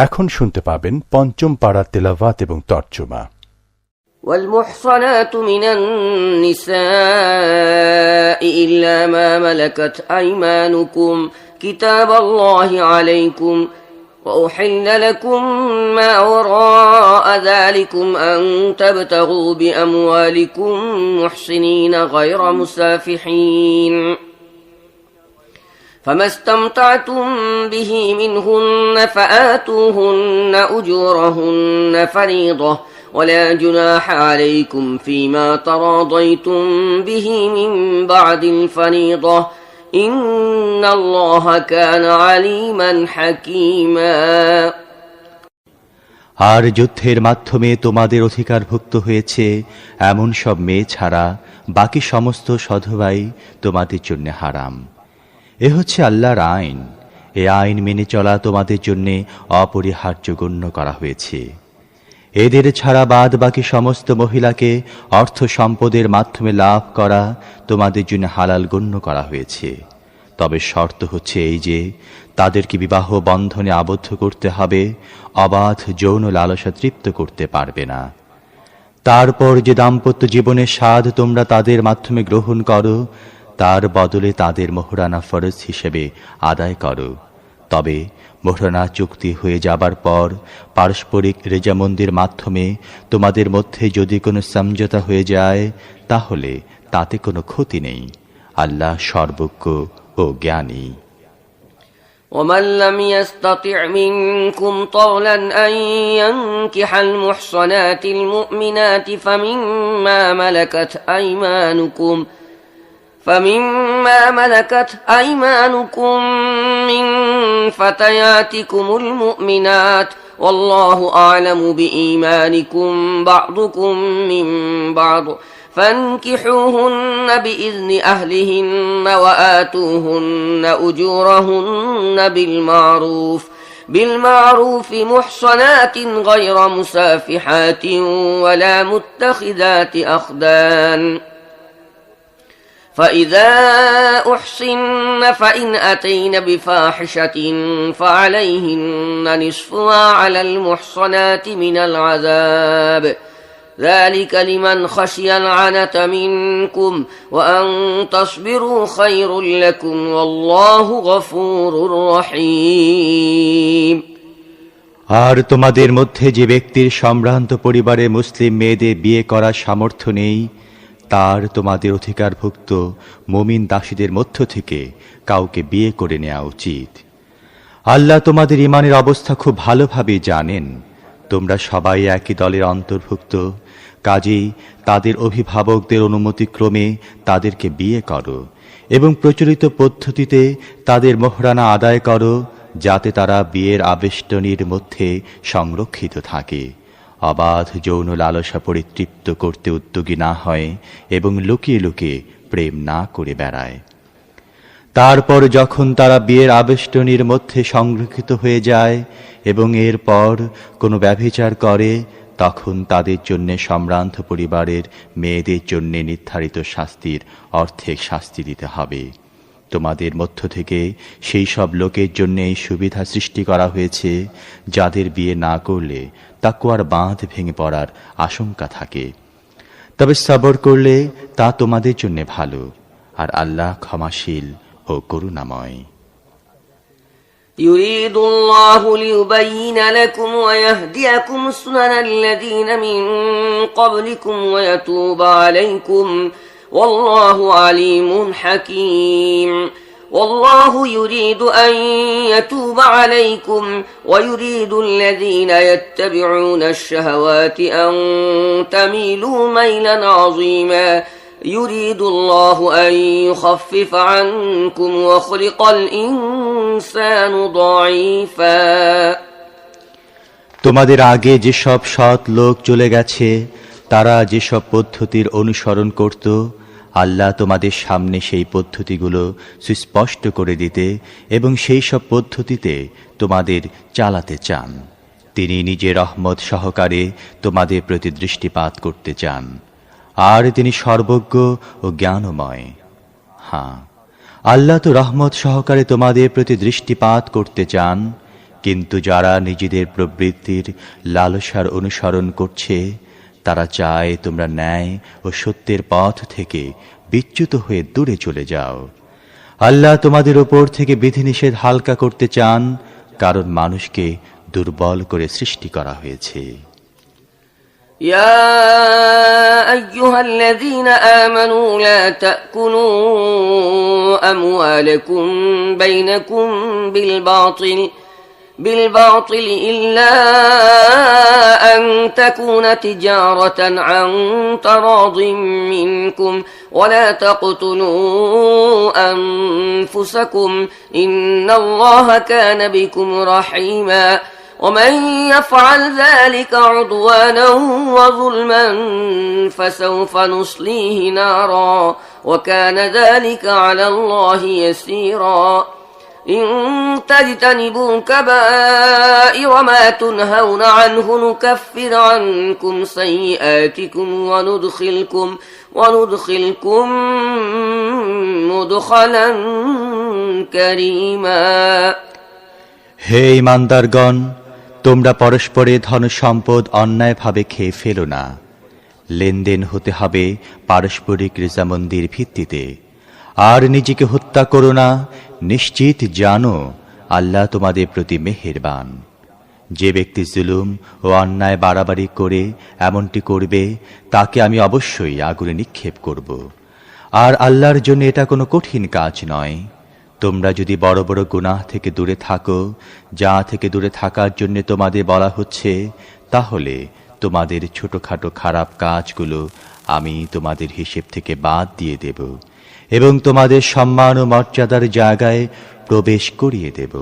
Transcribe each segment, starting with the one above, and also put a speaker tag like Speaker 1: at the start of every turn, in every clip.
Speaker 1: এখন শুনতে পাবেন পঞ্চম পারা তেলাওয়াত এবং তর্জমা।
Speaker 2: والمحصنات من النساء إلا ما ملكت أيمانكم كتاب الله عليكم وأحل لكم ما وراء ذلكم أن تبتغوا بأموالكم محصنين غير مسافحين فما استمتعتم به منهن فآتوهن أجورهن فريضة ولا جناح عليكم فيما تراضيتم به من بعد الفريضة إن الله كان عليما حكيما।
Speaker 3: আর যুদ্ধের মাধ্যমে তোমাদের অধিকারভুক্ত হয়েছে এমন সব মেয়ে ছাড়া বাকি সমস্ত সধবাই তোমাদের জন্য হারাম। এ হচ্ছে আল্লাহর আইন। এ আইন মেনে চলা তোমাদের জন্য অপরিহার্য গণ্য করা হয়েছে। এদের ছাড়া বাদ বাকি সমস্ত মহিলাকে অর্থ সম্পদের মাধ্যমে লাভ করা তোমাদের জন্য হালাল গণ্য করা হয়েছে। তবে শর্ত হচ্ছে এই যে তাদেরকে বিবাহ বন্ধনে আবদ্ধ করতে হবে, অবাধ যৌন লালসা তৃপ্ত করতে পারবে না। তারপর যে দাম্পত্য জীবনের স্বাদ তোমরা তাদের মাধ্যমে গ্রহণ করো তার বদলে তাদের মোহরানা ফরজ হিসেবে আদায় করো। তবে মোহরানা চুক্তি হয়ে যাবার পর পারস্পরিক রেজামন্দির মাধ্যমে তোমাদের মধ্যে যদি কোনো সমঝোতা হয়ে যায় তাহলে তাতে কোনো ক্ষতি নেই। আল্লাহ সর্বজ্ঞ ও জ্ঞানী।
Speaker 2: ومن لم يستطع منكم طولا أن ينكح المحصنات المؤمنات فمما ملكت أيمانكم من فتياتكم المؤمنات والله أعلم بإيمانكم بعضكم من بعض فانكحوهن بإذن أهلهن وآتوهن أجورهن بالمعروف محصنات غير مسافحات ولا متخذات أخدان فإذا أحصن فإن أتين بفاحشة فعليهن نصف ما على المحصنات من العذاب ذلك لمن خشي العنة منكم وأن تصبروا خير لكم والله غفور رحيم।
Speaker 3: আর তোমাদের মধ্যে যে ব্যক্তির সম্ভ্রান্ত পরিবারে মুসলিম মেয়েদের বিয়ে করার সামর্থ্য নেই তার তোমাদের অধিকারভুক্ত মুমিন দাসীদের মধ্য থেকে কাউকে বিয়ে করে নেওয়া উচিত। আল্লাহ তোমাদের ঈমানের অবস্থা খুব ভালোভাবে জানেন। তোমরা সবাই একই দলের অন্তর্ভুক্ত, কাজেই তাদের অভিভাবকদের অনুমতিক্রমে তাদেরকে বিয়ে করো এবং প্রচলিত পদ্ধতিতে তাদের মোহরানা আদায় করো যাতে তারা বিয়ের আবেষ্টনীর মধ্যে সংরক্ষিত থাকে, অবাধ যৌন লালসা পরিতৃপ্ত করতে উদ্যোগী না হয় এবং লুকিয়ে লুকিয়ে প্রেম না করে বেড়ায়। তারপর যখন তারা বিয়ের আবেষ্টনীর মধ্যে সংরক্ষিত হয়ে যায় এবং এরপর কোনো ব্যভিচার করে তখন তাদের জন্য সম্ভ্রান্ত পরিবারের মেয়েদের জন্য নির্ধারিত শাস্তির অর্ধেক শাস্তি দিতে হবে। তোমাদের মধ্য থেকে সেই সব লোকের জন্য এই সুবিধা সৃষ্টি করা হয়েছে যাদের বিয়ে না করলে তাকওয়ার বাঁধ ভেঙে পড়ার আশঙ্কা থাকে। তবে সবর করলে তা তোমাদের জন্য ভালো, আর আল্লাহ ক্ষমাশীল ও করুণাময়।
Speaker 2: يريد الله ليبين لكم ويهديكم سنن الذين من قبلكم ويتوب عليكم والله عليم حكيم। والله يريد أن يتوب عليكم ويريد الذين يتبعون الشهوات أن تميلوا ميلا عظيما يريد الله أن يخفف عنكم وخلق الإنسان ضعيفا।
Speaker 3: তোমাদের আগে যেসব সৎ লোক চলে গেছে তারা যেসব পদ্ধতির অনুসরণ করত আল্লাহ তোমাদের সামনে সেই পদ্ধতিগুলো সুস্পষ্ট করে দিতে এবং সেই সব পদ্ধতিতে তোমাদের চালাতে চান। তিনি নিজের রহমত সহকারে তোমাদের প্রতি দৃষ্টিপাত করতে চান, আর তিনি সর্বজ্ঞ ও জ্ঞানময়। হ্যাঁ, আল্লাহ তো রহমত সহকারে তোমাদের প্রতি দৃষ্টিপাত করতে চান, কিন্তু যারা নিজেদের প্রবৃত্তির লালসার অনুসরণ করছে তারা চায় তোমরা ন্যায় ও সত্যের পথ থেকে বিচ্যুত হয়ে দূরে চলে যাও। আল্লাহ তোমাদের উপর থেকে বিধিনিষেধ হালকা করতে চান, কারণ মানুষকে দুর্বল করে সৃষ্টি করা হয়েছে।
Speaker 2: يا أيها الذين آمنوا لا تأكلوا أموالكم بينكم بالباطل إلا أن تكون تجارة عن تراض منكم ولا تقتلوا أنفسكم إن الله كان بكم رحيما ومن يفعل ذلك عدوانا وظلما فسوف نصليه نارا وكان ذلك على الله يسيرا إن تجتنبوا كبائر ما تنهون عنه نكفر عنكم سيئاتكم وندخلكم مدخلا كريما।
Speaker 3: হে ঈমানদারগণ, তোমরা পরস্পরে ধন সম্পদ অন্যায়ভাবে খেয়ে ফেলো না। লেনদেন হতে হবে পারস্পরিক রেজামন্দির ভিত্তিতে। আর নিজেকে হত্যা করো না, নিশ্চিত জানো আল্লাহ তোমাদের প্রতি মেহেরবান। যে ব্যক্তি জুলুম ও অন্যায় বাড়াবাড়ি করে এমনটি করবে তাকে আমি অবশ্যই আগুনে নিক্ষেপ করব। আর আল্লাহর জন্য এটা কোনো কঠিন কাজ নয়। তোমরা যদি বড় বড় গুনাহ থেকে দূরে থাকো, যা থেকে দূরে থাকার জন্য তোমাদের বলা হচ্ছে, তাহলে তোমাদের ছোটখাটো খারাপ কাজগুলো আমি তোমাদের হিসেব থেকে বাদ দিয়ে দেব এবং তোমাদের সম্মান ও মর্যাদার জায়গায় প্রবেশ করিয়ে দেব।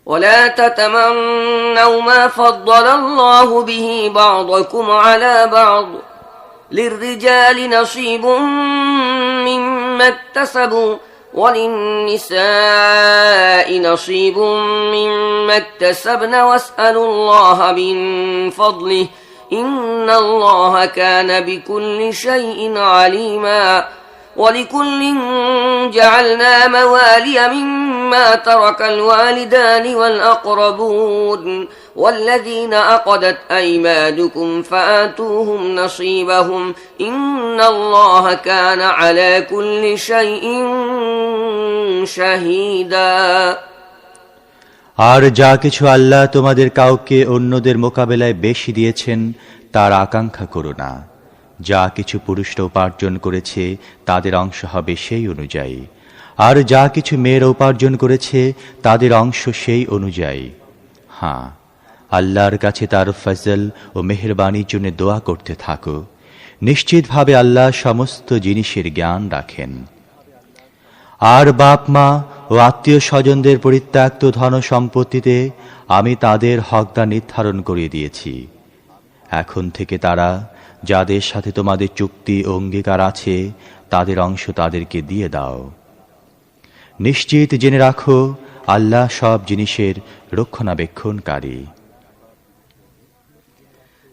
Speaker 2: ولا تتمنوا ما فضل الله به بعضكم على بعض للرجال نصيب مما اكتسبوا وللنساء نصيب مما اكتسبن واسألوا الله من فضله إن الله كان بكل شيء عليما ولكل جعلنا موالي مما ترك الوالدان والأقربون والذين عقدت أيمانكم فآتوهم نصيبهم إن الله كان على كل شيء شهيدا।
Speaker 3: আর যা কিছু আল্লাহ তোমাদের কাউকে অন্যদের মোকাবেলায় বেশি দিয়েছেন তার আকাঙ্ক্ষা করো না। যা কিছু পুরুষরা উপার্জন করেছে তাদের অংশ হবে সেই অনুযায়ী, আর যা কিছু মেয়েরা উপার্জন করেছে তাদের অংশ সেই অনুযায়ী। হ্যাঁ, আল্লাহর কাছে তার ফজল ও মেহেরবানির জন্য দোয়া করতে থাকো। নিশ্চিতভাবে আল্লাহ সমস্ত জিনিসের জ্ঞান রাখেন। আর বাপ মা ও আত্মীয় স্বজনদের পরিত্যক্ত ধন সম্পত্তিতে আমি তাদের হকদার নির্ধারণ করিয়ে দিয়েছি। এখন থেকে তারা যাদের সাথে তোমাদের চুক্তি ও অঙ্গীকার আছে তাদের অংশ তাদেরকে দিয়ে দাও। নিশ্চিত জেনে রাখো আল্লাহ সব জিনিসের রক্ষণাবেক্ষণকারী।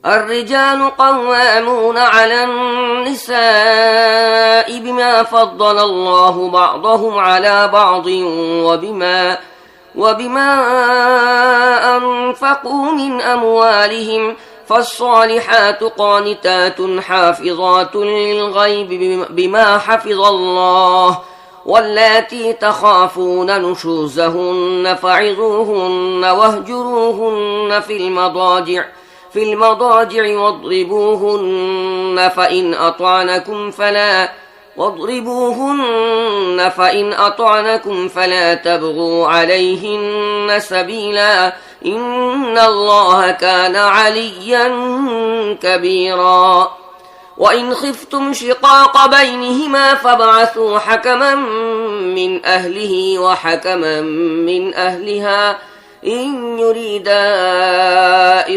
Speaker 2: الرجال قوامون على النساء بما فضل الله بعضهم على بعض وبما أنفقوا من أموالهم فالصالحات قانتات حافظات للغيب بما حفظ الله واللاتي تخافون نشوزهن فعظوهن واهجروهن في المضاجع واضربوهن فإن أطعنكم فلا تبغوا عليهن سبيلا إن الله كان عليا كبيرا وإن خفتم شقاق بينهما فابعثوا حكما من أهله وحكما من أهلها إن يريدا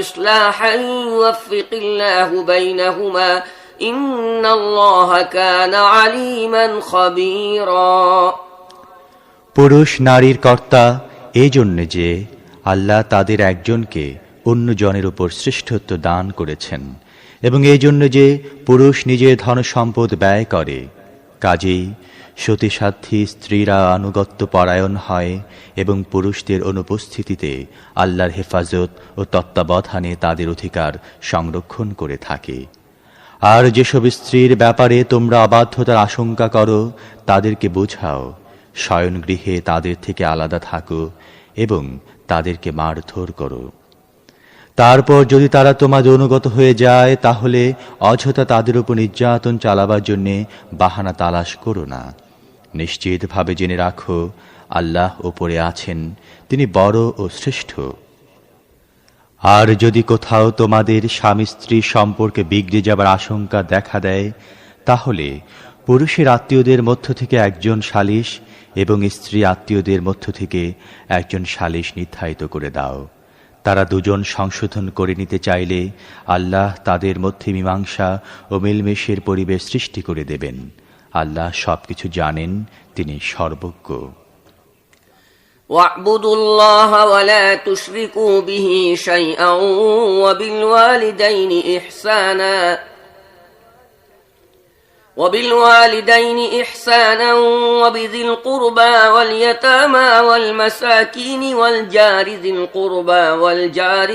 Speaker 2: إصلاحا يوفق الله بينهما إن الله كان عليما خبيرا।
Speaker 3: পুরুষ নারীর কর্তা এই জন্য যে আল্লাহ তাদের একজনকে অন্য জনের উপর শ্রেষ্ঠত্ব দান করেছেন এবং এই জন্য যে পুরুষ নিজের ধন সম্পদ ব্যয় করে। কাজেই সতীসাধ্যী স্ত্রীরা আনুগত্য পরায়ণ হয় এবং পুরুষদের অনুপস্থিতিতে আল্লাহর হেফাজত ও তত্ত্বাবধানে তাদের অধিকার সংরক্ষণ করে থাকে। আর যেসব স্ত্রীর ব্যাপারে তোমরা অবাধ্যতার আশঙ্কা করো তাদেরকে বোঝাও, শয়নগৃহে তাদের থেকে আলাদা থাকো এবং তাদেরকে মারধর করো। তারপর যদি তারা তোমাদের অনুগত হয়ে যায় তাহলে অযথা তাদের উপর নির্যাতন চালাবার জন্যে বাহানা তালাশ করো না। নিশ্চিতভাবে জেনে রাখো, আল্লাহ ওপরে আছেন, তিনি বড় ও শ্রেষ্ঠ। আর যদি কোথাও তোমাদের স্বামী স্ত্রী সম্পর্কে বিগড়ে যাবার আশঙ্কা দেখা দেয় তাহলে পুরুষের আত্মীয়দের মধ্য থেকে একজন সালিশ এবং স্ত্রী আত্মীয়দের মধ্য থেকে একজন সালিশ নির্ধারিত করে দাও। তারা দুজন সংশোধন করে নিতে চাইলে আল্লাহ তাদের মধ্যে মীমাংসা ও মিলমেশের পরিবেশ সৃষ্টি করে দেবেন। আল্লাহ সবকিছু জানেন, তিনি সর্বজ্ঞ।
Speaker 2: واعبدوا الله ولا تشركوا به شيئا وبالوالدين إحسانا وبذي القربى واليتامى والمساكين والجار ذي القربى والجار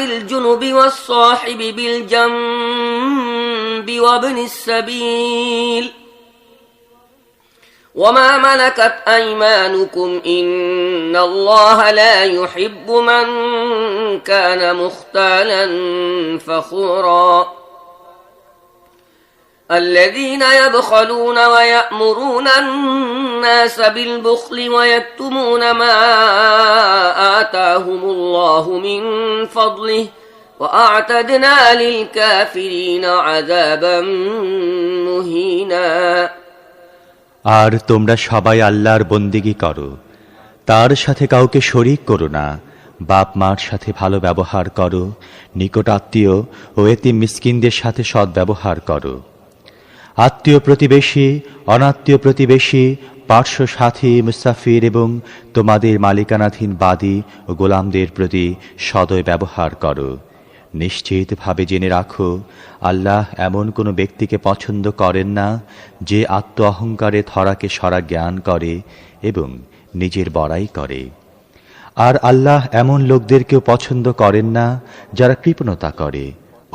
Speaker 2: الجنب والصاحب بالجنب وابن السبيل وما ملكت أيمانكم إن الله لا يحب من كان مختالا فخورا الذين يبخلون ويأمرون الناس بالبخل ويكتمون ما آتاهم الله من فضله وأعتدنا للكافرين عذابا مهينا
Speaker 3: আর তোমরা সবাই আল্লাহর বন্দেগী করো, তার সাথে কাউকে শরীক করো না। বাপ মার সাথে ভালো ব্যবহার করো, নিকট আত্মীয় ও এতিম মিসকিনদের সাথে সৎ ব্যবহার করো। আত্মীয় প্রতিবেশী, অনাত্মীয় প্রতিবেশী, পার্শ্ব সাথী, মুসাফির এবং তোমাদের মালিকানাধীন বাদী ও গোলামদের প্রতি সদয় ব্যবহার করো। নিশ্চিতভাবে জেনে রাখো, আল্লাহ এমন কোনো ব্যক্তিকে পছন্দ করেন না যে আত্ম অহংকারে থরাকে সরা জ্ঞান করে এবং নিজের বড়াই করে। আর আল্লাহ এমন লোকদেরকেও পছন্দ করেন না যারা কৃপণতা করে,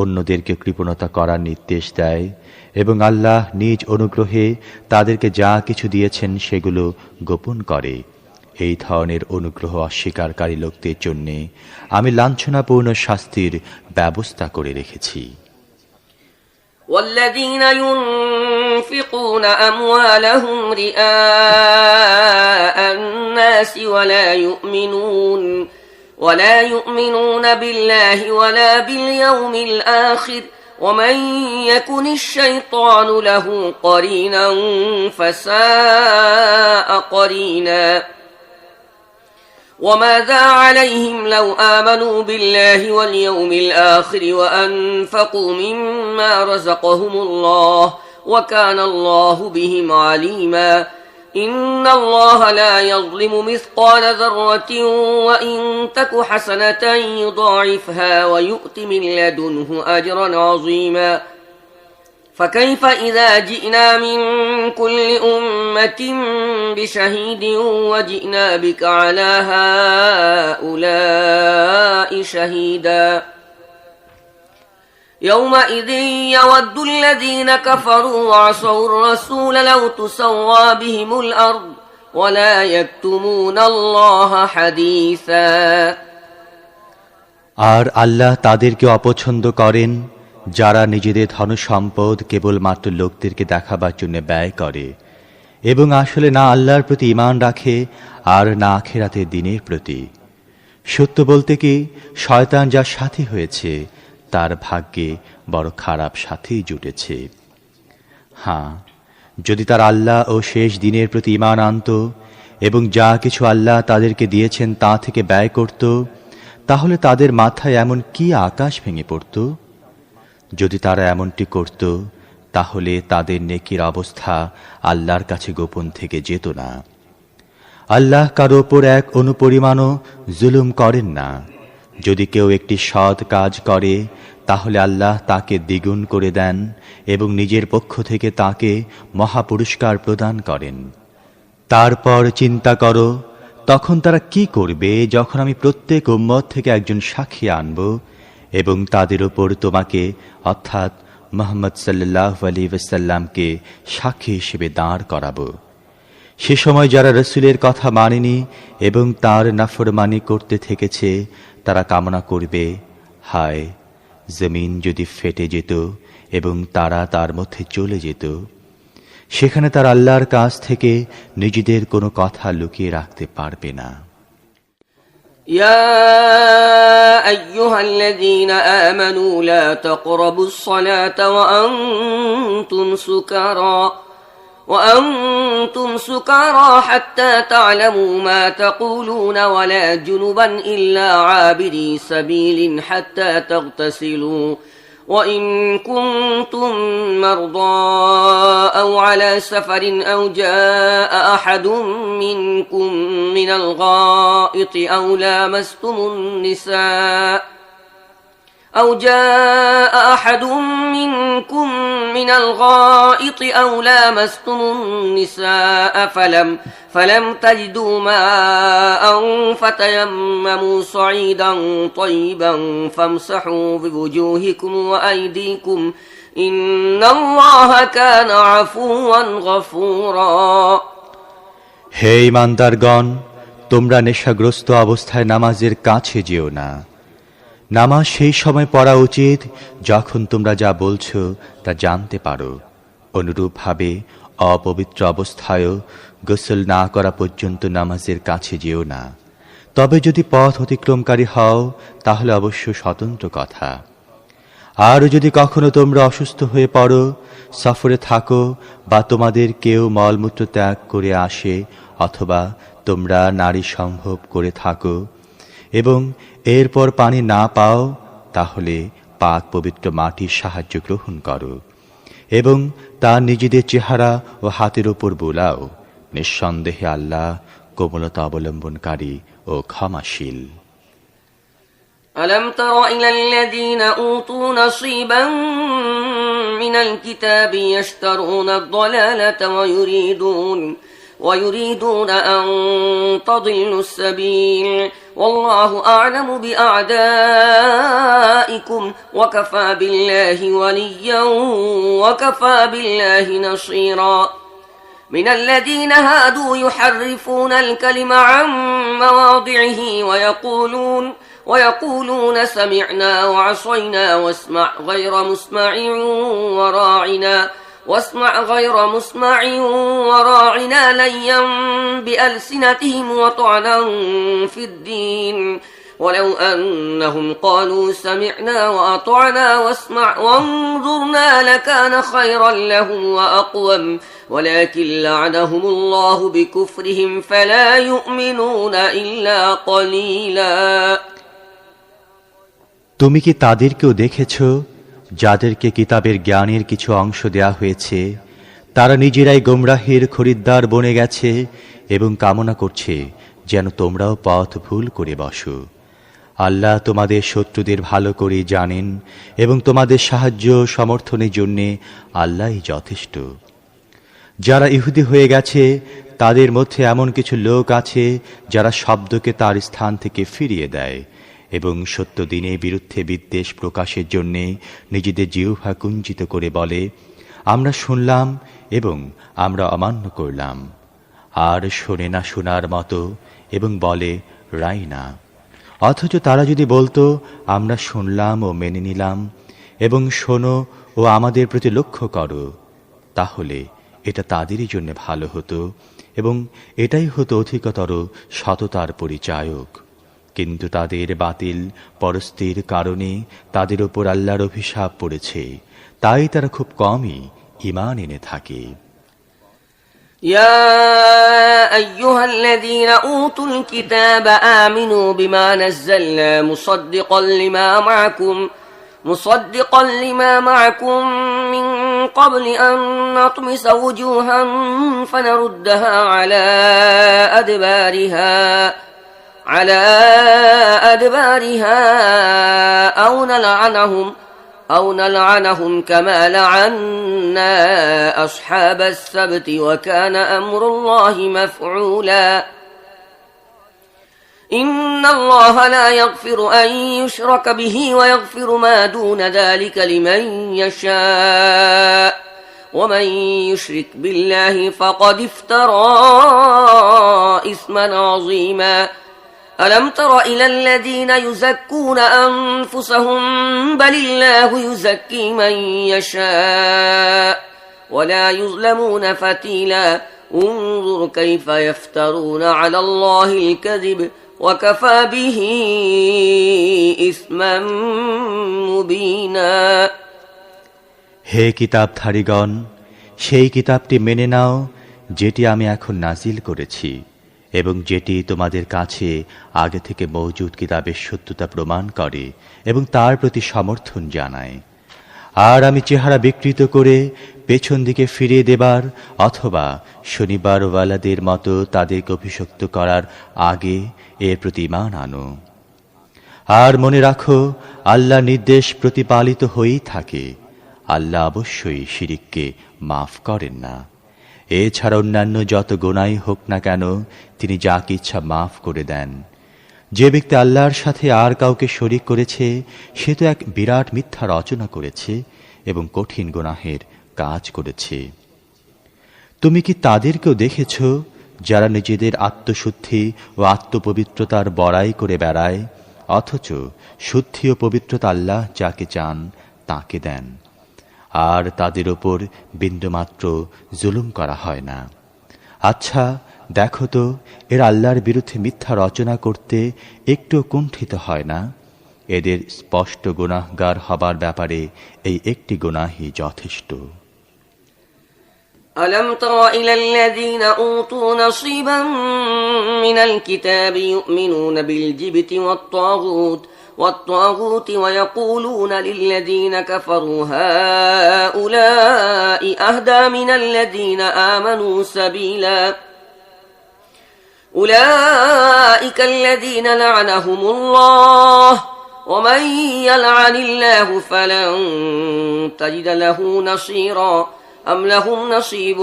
Speaker 3: অন্যদেরকে কৃপণতা করার নির্দেশ দেয় এবং আল্লাহ নিজ অনুগ্রহে তাদেরকে যা কিছু দিয়েছেন সেগুলো গোপন করে। এই ধরনের অনুগ্রহ অস্বীকারী লোকদের জন্য আমি লাঞ্ছনাপূর্ণ শাস্তির ব্যবস্থা করে রেখেছি।
Speaker 2: والذين ينفقون أموالهم رئاء الناس ولا يؤمنون بالله ولا باليوم الآخر ومن يكن الشيطان له قرينا فساء قرينا وماذا عليهم لو آمنوا بالله واليوم الآخر وأنفقوا مما رزقهم الله وكان الله بهم عليما إن الله لا يظلم مثقال ذرة وإن تك حسنة يضاعفها ويؤت من لدنه أجرا عظيما فكيف إذا جئنا من كل أمة بشهيد وجئنا بك على هؤلاء شهيدا يومئذ يود الذين كفروا وعصوا الرسول لو تسوى بهم الأرض ولا يكتمون الله حديثا
Speaker 3: আর আল্লাহ তাদেরকে অপছন্দ করেন যারা নিজেদের ধনসম্পদ কেবলমাত্র লোকদেরকে দেখাবার জন্য ব্যয় করে এবং আসলে না আল্লাহর প্রতি ঈমান রাখে আর না আখিরাতের দিনের প্রতি। সত্য বলতে কি, শয়তান যার সাথী হয়েছে তার ভাগ্যে বড় খারাপ সাথীই জুটেছে। হ্যাঁ, যদি তার আল্লাহ ও শেষ দিনের প্রতি ঈমান আনত এবং যা কিছু আল্লাহ তাদেরকে দিয়েছেন তা থেকে ব্যয় করত, তাহলে তাদের মাথায় এমন কি আকাশ ভেঙে পড়ত? যদি তারা এমনটি করত তাহলে তাদের নেকির অবস্থা আল্লাহর কাছে গোপন থেকে যেত না। আল্লাহ কারো ওপর এক অনুপরিমাণও জুলুম করেন না। যদি কেউ একটি সৎ কাজ করে তাহলে আল্লাহ তাকে দ্বিগুণ করে দেন এবং নিজের পক্ষ থেকে তাকে মহাপুরস্কার প্রদান করেন। তারপর চিন্তা করো, তখন তারা কি করবে যখন আমি প্রত্যেক উম্মত থেকে একজন সাক্ষী আনব এবং তাদের উপর তোমাকে অর্থাৎ মুহাম্মদ সাল্লাল্লাহু আলাইহি ওয়াসাল্লামকে সাক্ষী হিসেবে দাঁড় করাবো। সে সময় যারা রাসূলের কথা মানেনি এবং তার নাফরমানি করতে থেকেছে, তারা কামনা করবে, হায় জমিন যদি ফেটে যেত এবং তারা তার মধ্যে চলে যেত। সেখানে তার আল্লাহর কাছ থেকে নিজেদের কোনো কথা লুকিয়ে রাখতে পারবে না।
Speaker 2: يا أيها الذين آمنوا لا تقربوا الصلاة وأنتم سكارى حتى تعلموا ما تقولون ولا جنبا إلا عابري سبيل حتى تغتسلوا وإن كنتم مرضى أو على سفر أو جاء أحد منكم من الغائط أو لامستم النساء فلم تجدوا ماء فتيمموا صعيدا طيبا فامسحوا بوجوهكم وأيديكم إن الله كان عفوا غفورا।
Speaker 3: হে ঈমানদারগণ, তোমরা নেশাগ্রস্ত অবস্থায় নামাজের কাছে যেও না। নামাজ সেই সময় পড়া উচিত যখন তোমরা যা বলছো তা জানতে পারো। অনুরূপভাবে অপবিত্র অবস্থায়ও গোসল না করা পর্যন্ত নামাজের কাছে যেও না। তবে যদি পথ অতিক্রমকারী হও তাহলে অবশ্য স্বতন্ত্র কথা। আর যদি কখনো তোমরা অসুস্থ হয়ে পড়ো, সফরে থাকো বা তোমাদের কেউ মলমূত্র ত্যাগ করে আসে অথবা তোমরা নারী সম্ভোগ করে থাকো এবং এরপর পানি না পাও, তাহলে পাক পবিত্র মাটির সাহায্য গ্রহণ করো এবং তা নিজেদের চেহারা ও হাতের উপর বোলাও। নিঃসন্দেহে আল্লাহ কোমলতা অবলম্বনকারী ও ক্ষমাশীল।
Speaker 2: ألم تر إلى الذين أوتوا نصيبا من الكتاب يشترون الضلالة ويريدون أن تضلوا السبيل والله أعلم بأعدائكم وكفى بالله وليا وكفى بالله نصيرا من الذين هادوا يحرفون الكلم عن مواضعه ويقولون سمعنا وعصينا واسمع غير مسمع وراعنا ليا بألسنتهم وطعنا في الدين ولو أنهم قالوا سمعنا وأطعنا واسمع وانظرنا لكان خيرا لهم وأقوم ولكن لعنهم الله بكفرهم فلا يؤمنون إلا قليلا।
Speaker 3: তুমি কি তাদেরকেও দেখেছ যাদেরকে কিতাবের জ্ঞানের কিছু অংশ দেয়া হয়েছে? তারা নিজেরাই গোমরাহের খরিদ্দার বনে গেছে এবং কামনা করছে যেন তোমরাও পথ ভুল করে বসো। আল্লাহ তোমাদের শত্রুদের ভালো করে জানেন এবং তোমাদের সাহায্য সমর্থনের জন্য আল্লাহই যথেষ্ট। যারা ইহুদি হয়ে গেছে তাদের মধ্যে এমন কিছু লোক আছে যারা শব্দকে তার স্থান থেকে ফিরিয়ে দেয় এবং সত্য দিনের বিরুদ্ধে বিদ্বেষ প্রকাশের জন্য নিজেদের জিহ্বা কুঞ্চিত করে বলে, আমরা শুনলাম এবং আমরা অমান্য করলাম। আর শোনে না শোনার মতো এবং বলে রাই না। অথচ তারা যদি বলতো আমরা শুনলাম ও মেনে নিলাম এবং শোনো ও আমাদের প্রতি লক্ষ্য করো, তাহলে এটা তাদেরই জন্য ভালো হতো এবং এটাই হতো অধিকতর সততার পরিচায়ক। কিন্তু তাদের বাতিল পরস্তির কারণে তাদের উপর আল্লাহর অভিশাপ পড়েছে, তাই তারা খুব কমই ঈমান এনে থাকে।
Speaker 2: يا أيها الذين أوتوا الكتاب آمنوا بما نزلنا مصدقا لما معكم من قبل أن نطمس وجوها فنردها على أدبارها أو أو نلعنهم كما لعنا أصحاب السبت وكان أمر الله مفعولا إن الله لا يغفر أن يشرك به ويغفر ما دون ذلك لمن يشاء ومن يشرك بالله فقد افترى إثما عظيما ألم تر إلى الذين يزكون أنفسهم بل الله يزكي من يشاء ولا يظلمون فتيلا انظر كيف يفترون على الله الكذب وكفى به إثما مبينا
Speaker 3: হে কিতাবধারীগণ, সেই কিতাবটি মেনে নাও যেটি আমি এখন নাজিল করেছি এবং যেটি তোমাদের কাছে আগে থেকে মওজুদ কিতাবের সত্যতা প্রমাণ করে এবং তার প্রতি সমর্থন জানায়। আর আমি চেহারা বিকৃত করে পেছন দিকে ফিরিয়ে দেবার অথবা শনিবারওয়ালাদের মতো তাদেরকে অভিশপ্ত করার আগে এর প্রতি ঈমান আনো। আর মনে রাখো, আল্লাহ নির্দেশ প্রতিপালিত হয়েই থাকে। আল্লাহ অবশ্যই শিরিককে মাফ করেন না। এছাড়া অন্যান্য যত গুনাহই হোক না কেন তিনি যাকে ইচ্ছা মাফ করে দেন। যে ব্যক্তি আল্লাহর সাথে আর কাউকে শরীক করেছে সে তো এক বিরাট মিথ্যা রচনা করেছে এবং কঠিন গুনাহের কাজ করেছে। তুমি কি তাদেরকেও দেখেছ যারা নিজেদের আত্মশুদ্ধি ও আত্মপবিত্রতার বড়াই করে বেড়ায়, অথচ শুদ্ধি ও পবিত্রতা আল্লাহ যাকে চান তাকে দেন, আর তাদের ওপর বিন্দুমাত্র জুলুম করা হয় না। আচ্ছা দেখো তো, এরা আল্লাহর বিরুদ্ধে মিথ্যা রচনা করতে একটু কুণ্ঠিত হয় না? এদের স্পষ্ট গুনাহগার হবার ব্যাপারে এই একটি গুনাহই যথেষ্ট।
Speaker 2: ألم تر إلى الذين أوتوا نصيبا من الكتاب يؤمنون بالجبت والطاغوت ويقولون للذين كفروا هؤلاء أهدى من الذين آمنوا سبيلا أولئك الذين لعنهم الله ومن يلعن الله فلن تجد له نصيرا أم لهم نصيب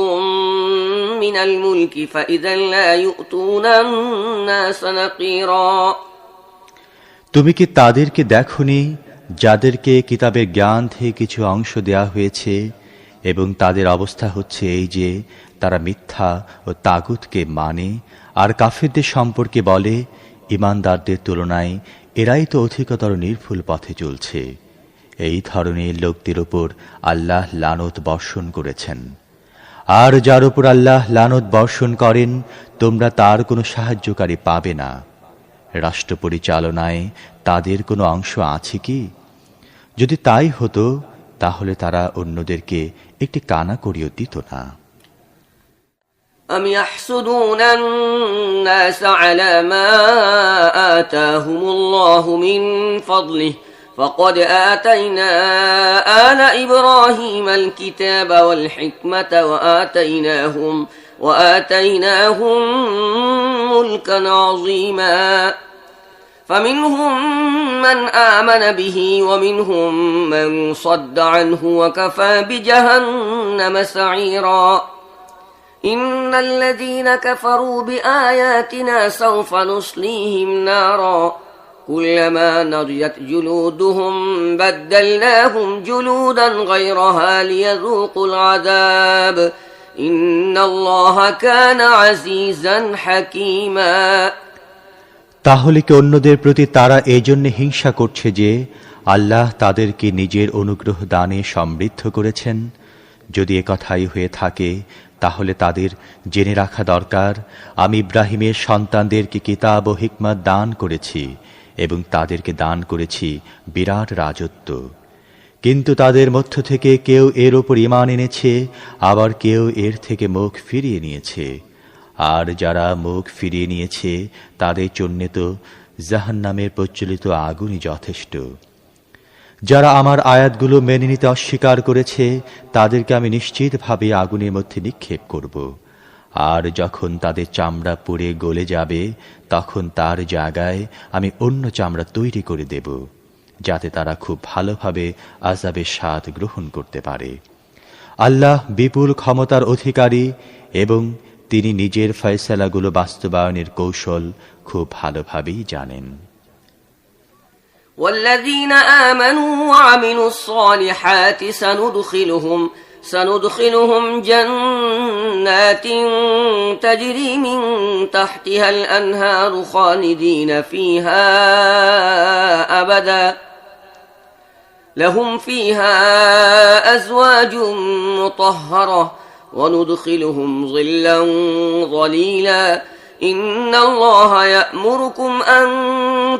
Speaker 2: من الملك فإذا لا يؤتون الناس نقيرا
Speaker 3: তুমি কি তাদেরকে দেখোনি যাদেরকে কিতাবের জ্ঞান থেকে কিছু অংশ দেয়া হয়েছে এবং তাদের অবস্থা হচ্ছে এই যে তারা মিথ্যা ও তাগুতকে মানে আর কাফিরদের সম্পর্কে বলে, ঈমানদারদের তুলনায় এরাই তো অধিকতর নির্ভুল পথে চলছে। এই ধরনের লোকদের উপর আল্লাহ লানত বর্ষণ করেছেন। আর যার উপর আল্লাহ লানত বর্ষণ করেন তোমরা তার কোনো সাহায্যকারী পাবে না। রাষ্ট্র পরিচালনায় তাদের কোনো অংশ আছে কি? যদি তাই হতো তাহলে তারা অন্যদেরকে একটি কানাকড়িও দিত না।
Speaker 2: أم يحسدون الناس على ما آتاهم الله من فضله فقد آتينا آل إبراهيم الكتاب والحكمة وآتيناهم ملكا عظيما فمنهم من آمن به ومنهم من صد عنه وكفى بجهنم سعيرا إن الذين كفروا بآياتنا سوف نصليهم نارا كلما نضجت جلودهم بدلناهم جلودا غيرها ليذوقوا العذاب إن الله كان عزيزا حكيما
Speaker 3: তাহলে কি অন্যদের প্রতি তারা এই জন্য হিংসা করছে যে আল্লাহ তাদেরকে নিজের অনুগ্রহ দানে সমৃদ্ধ করেছেন? যদি একথাই হয়ে থাকে তাহলে তাদের জেনে রাখা দরকার, আমি ইব্রাহিমের সন্তানদেরকে কিতাব ও হিকমত দান করেছি এবং তাদেরকে দান করেছি বিরাট রাজত্ব। কিন্তু তাদের মধ্য থেকে কেউ এর ওপর ঈমান এনেছে, আবার কেউ এর থেকে মুখ ফিরিয়ে নিয়েছে। আর যারা মুখ ফিরিয়ে নিয়েছে তাদের জন্য তো জাহান্নামের প্রজ্বলিত আগুনই যথেষ্ট। যারা আমার আয়াতগুলো মেনে নিতে অস্বীকার করেছে তাদেরকে আমি নিশ্চিতভাবে আগুনের মধ্যে নিক্ষেপ করব। আর যখন তাদের চামড়া পুড়ে গলে যাবে তখন তার জায়গায় আমি অন্য চামড়া তৈরি করে দেব যাতে তারা খুব ভালোভাবে আযাবের স্বাদ গ্রহণ করতে পারে। আল্লাহ বিপুল ক্ষমতার অধিকারী এবং তিনি নিজের ফয়সালাগুলো বাস্তবায়নের কৌশল খুব ভালোভাবেই জানেন।
Speaker 2: والذين آمنوا وعملوا الصالحات سندخلهم جنات تجري من تحتها الأنهار خالدين فيها أبدا لهم فيها أزواج مطهرة وندخلهم ظلا ظليلا إن الله يأمركم أن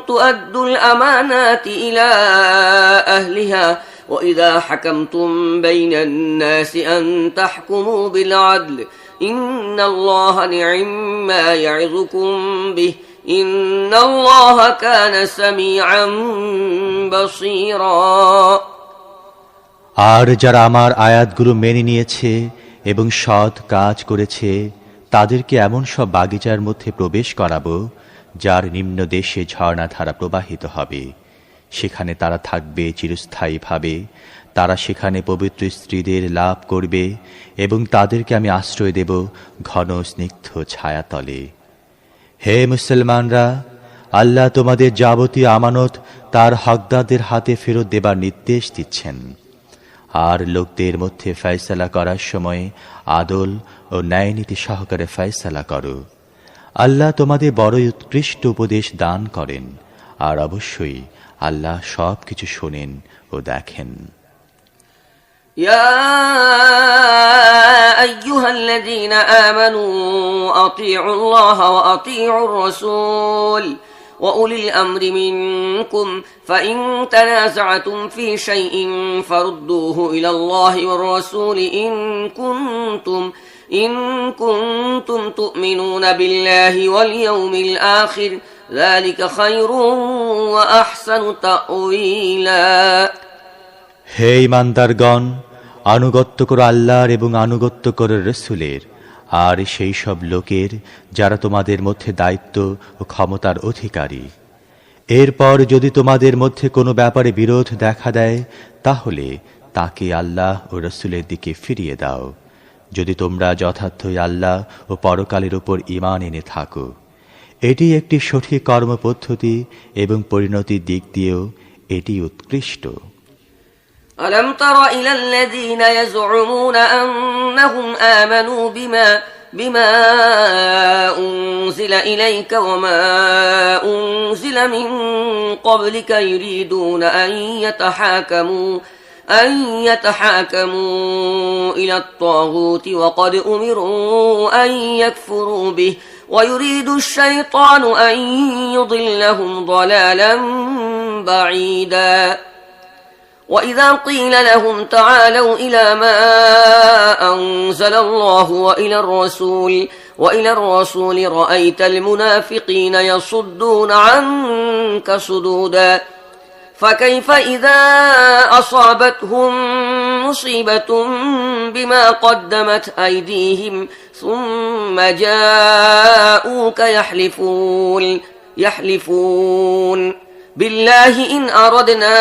Speaker 2: تؤدوا الأمانات إلى أهلها وإذا حكمتم بين الناس أن تحكموا بالعدل إن الله نعما يعظكم به إن الله كان سميعا بصيرا।
Speaker 3: আর যারা আমার আয়াতগুলো মেনে নিয়েছে এবং সৎ কাজ করেছে তাদেরকে এমন সব বাগিচার মধ্যে প্রবেশ করাবো যার নিম্ন দেশে ঝর্ণাধারা প্রবাহিত হবে, সেখানে তারা থাকবে চিরস্থায়ীভাবে। তারা সেখানে পবিত্র স্ত্রীদের লাভ করবে এবং তাদেরকে আমি আশ্রয় দেব ঘন স্নিগ্ধ ছায়াতলে। হে মুসলমানরা, আল্লাহ তোমাদের যাবতীয় আমানত তার হকদারদের হাতে ফেরত দেবার নির্দেশ দিচ্ছেন। আর লোকদের মধ্যে ফয়সালা করার সময় আদল ও ন্যায়নীতি সহকারে ফয়সালা করো। আল্লাহ তোমাদের বড়ই উৎকৃষ্ট উপদেশ দান করেন, আর অবশ্যই আল্লাহ সব কিছু শোনেন ও দেখেন।
Speaker 2: يا أيها الذين آمنوا أطيعوا الله وأطيعوا الرسول وأولي الأمر منكم فإن تنازعتم في شيء فردوه إلى الله والرسول إن كنتم تؤمنون بالله واليوم الآخر ذلك خير وأحسن تأويلا।
Speaker 3: হে ঈমানদারগণ, আনুগত্য করো আল্লাহর এবং আনুগত্য করো রাসূলের, আর সেই সব লোকের যারা তোমাদের মধ্যে দায়িত্ব ও ক্ষমতার অধিকারী। এরপর যদি তোমাদের মধ্যে কোনো ব্যাপারে বিরোধ দেখা দেয় তাহলে তাকে আল্লাহ ও রাসূলের দিকে ফিরিয়ে দাও, যদি তোমরা যথার্থই আল্লাহ ও পরকালের উপর ঈমান এনে থাকো। এটি একটি সঠিক কর্মপদ্ধতি এবং পরিণতির দিক দিয়েও এটি উৎকৃষ্ট।
Speaker 2: ألم تر إلى الذين يزعمون أنهم آمنوا بما أنزل إليك وما أنزل من قبلك يريدون أن يتحاكموا إلى الطاغوت وقد أمروا أن يكفروا به ويريد الشيطان أن يضلهم ضلالا بعيدا وإذا قيل لهم تعالوا إلى ما أنزل الله وإلى الرسول رأيت المنافقين يصدون عنك صدودا فكيف إذا أصابتهم مصيبة بما قدمت أيديهم ثم جاءوك يحلفون بالله إن أردنا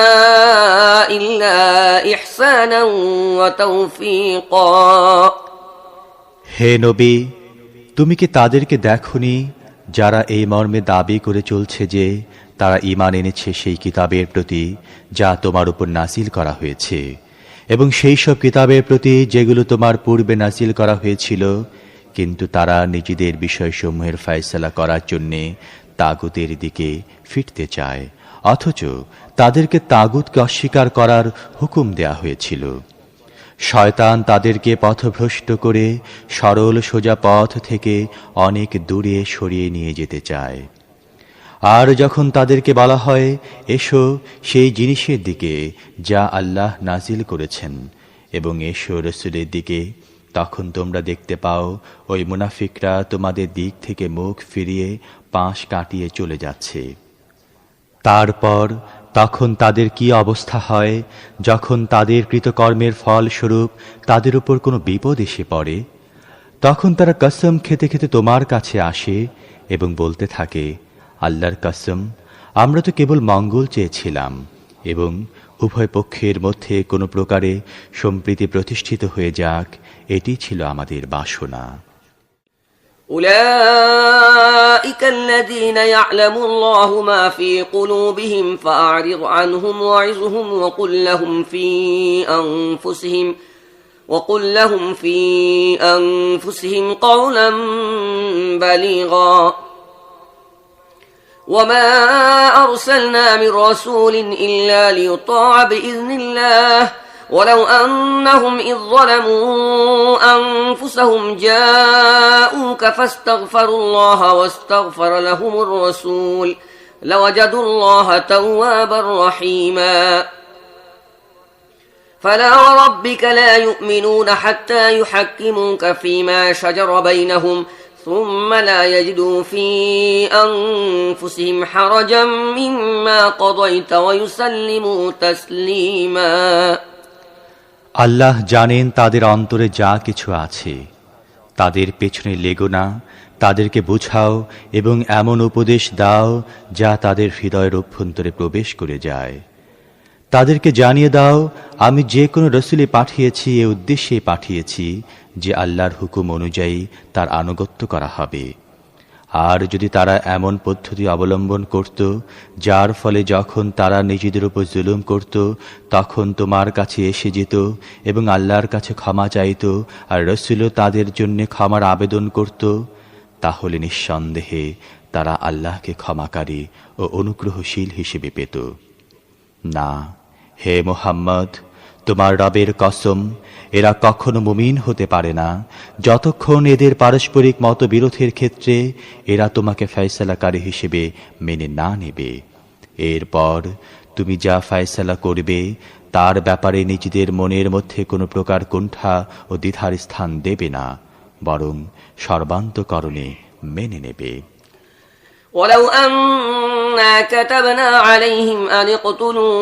Speaker 2: إلا إحسانا وتوفيقا।
Speaker 3: হে নবী, তুমি কি তাদেরকে দেখোনি যারা এই মর্মে দাবি করে চলছে যে তারা ঈমান এনেছে সেই কিতাবের প্রতি যা তোমার উপর নাযিল করা হয়েছে এবং সেই সব কিতাবের প্রতি যেগুলো তোমার পূর্বে নাযিল করা হয়েছিল, কিন্তু তারা নিজেদের বিষয়সমূহের ফয়সালা করার জন্যে তাগুতের দিকে ফিরতে চায়, অথচ তাদেরকে তাগুতকে অস্বীকার করার হুকুম দেয়া হয়েছিল। শয়তান তাদেরকে পথভ্রষ্ট করে সরল সোজা পথ থেকে অনেক দূরে সরিয়ে নিয়ে যেতে চায়। আর যখন তাদেরকে বলা হয় এসো সেই জিনিসের দিকে যা আল্লাহ নাজিল করেছেন এবং এসো রাসূলের দিকে, তখন তোমরা দেখতে পাও ওই মুনাফিকরা তোমাদের দিক থেকে মুখ ফিরিয়ে পাশ কাটিয়ে চলে যাচ্ছে। তারপর তখন তাদের কি অবস্থা হয় যখন তাদের কৃতকর্মের ফলস্বরূপ তাদের উপর কোনো বিপদ এসে পড়ে? তখন তারা কসম খেতে খেতে তোমার কাছে আসে এবং বলতে থাকে, আল্লাহর কসম, আমরা তো কেবল মঙ্গল চেয়েছিলাম এবং উভয় পক্ষের মধ্যে কোনো প্রকারে সম্প্রীতি প্রতিষ্ঠিত হয়ে যাক, এটি ছিল আমাদের বাসনা।
Speaker 2: أولئك الذين يعلم الله ما في قلوبهم فأعرض عنهم وعظهم وقل لهم في أنفسهم قولا بليغا وما أرسلنا من رسول إلا ليطاع بإذن الله ولو أنهم إذ ظلموا أنفسهم جاءوك فاستغفروا الله واستغفر لهم الرسول لوجدوا الله توابا رحيما فلا وربك لا يؤمنون حتى يحكموك فيما شجر بينهم ثم لا يجدوا في أنفسهم حرجا مما قضيت ويسلموا تسليما
Speaker 3: আল্লাহ জানেন তাদের অন্তরে যা কিছু আছে। তাদের পেছনে লেগো না, তাদেরকে বুঝাও এবং এমন উপদেশ দাও যা তাদের হৃদয়ের অভ্যন্তরে প্রবেশ করে যায়। তাদেরকে জানিয়ে দাও, আমি যে কোনো রসুলে পাঠিয়েছি এ উদ্দেশ্যে পাঠিয়েছি যে আল্লাহর হুকুম অনুযায়ী তার আনুগত্য করা হবে। আর যদি তারা এমন পদ্ধতি অবলম্বন করত যার ফলে যখন তারা নিজেদের উপর জুলুম করত তখন তোমার কাছে এসে যেত এবং আল্লাহর কাছে ক্ষমা চাইত আর রসুলও তাদের জন্য ক্ষমার আবেদন করত, তাহলে নিঃসন্দেহে তারা আল্লাহকে ক্ষমাকারী ও অনুগ্রহশীল হিসেবে পেত। না, হে মুহাম্মদ, তোমার রবের কসম, এরা কখনো মুমিন হতে পারে না যতক্ষণ এদের পারস্পরিক মতবিরোধের ক্ষেত্রে এরা তোমাকে ফয়সালাকারী হিসেবে মেনে না নেবে। এরপর তুমি যা ফয়সালা করবে তার ব্যাপারে নিজেদের মনের মধ্যে কোনো প্রকার কুণ্ঠা ও দ্বিধার স্থান দেবে না, বরং সর্বান্তকরণে মেনে নেবে।
Speaker 2: ولو أنا كتبنا عليهم أن اقتلوا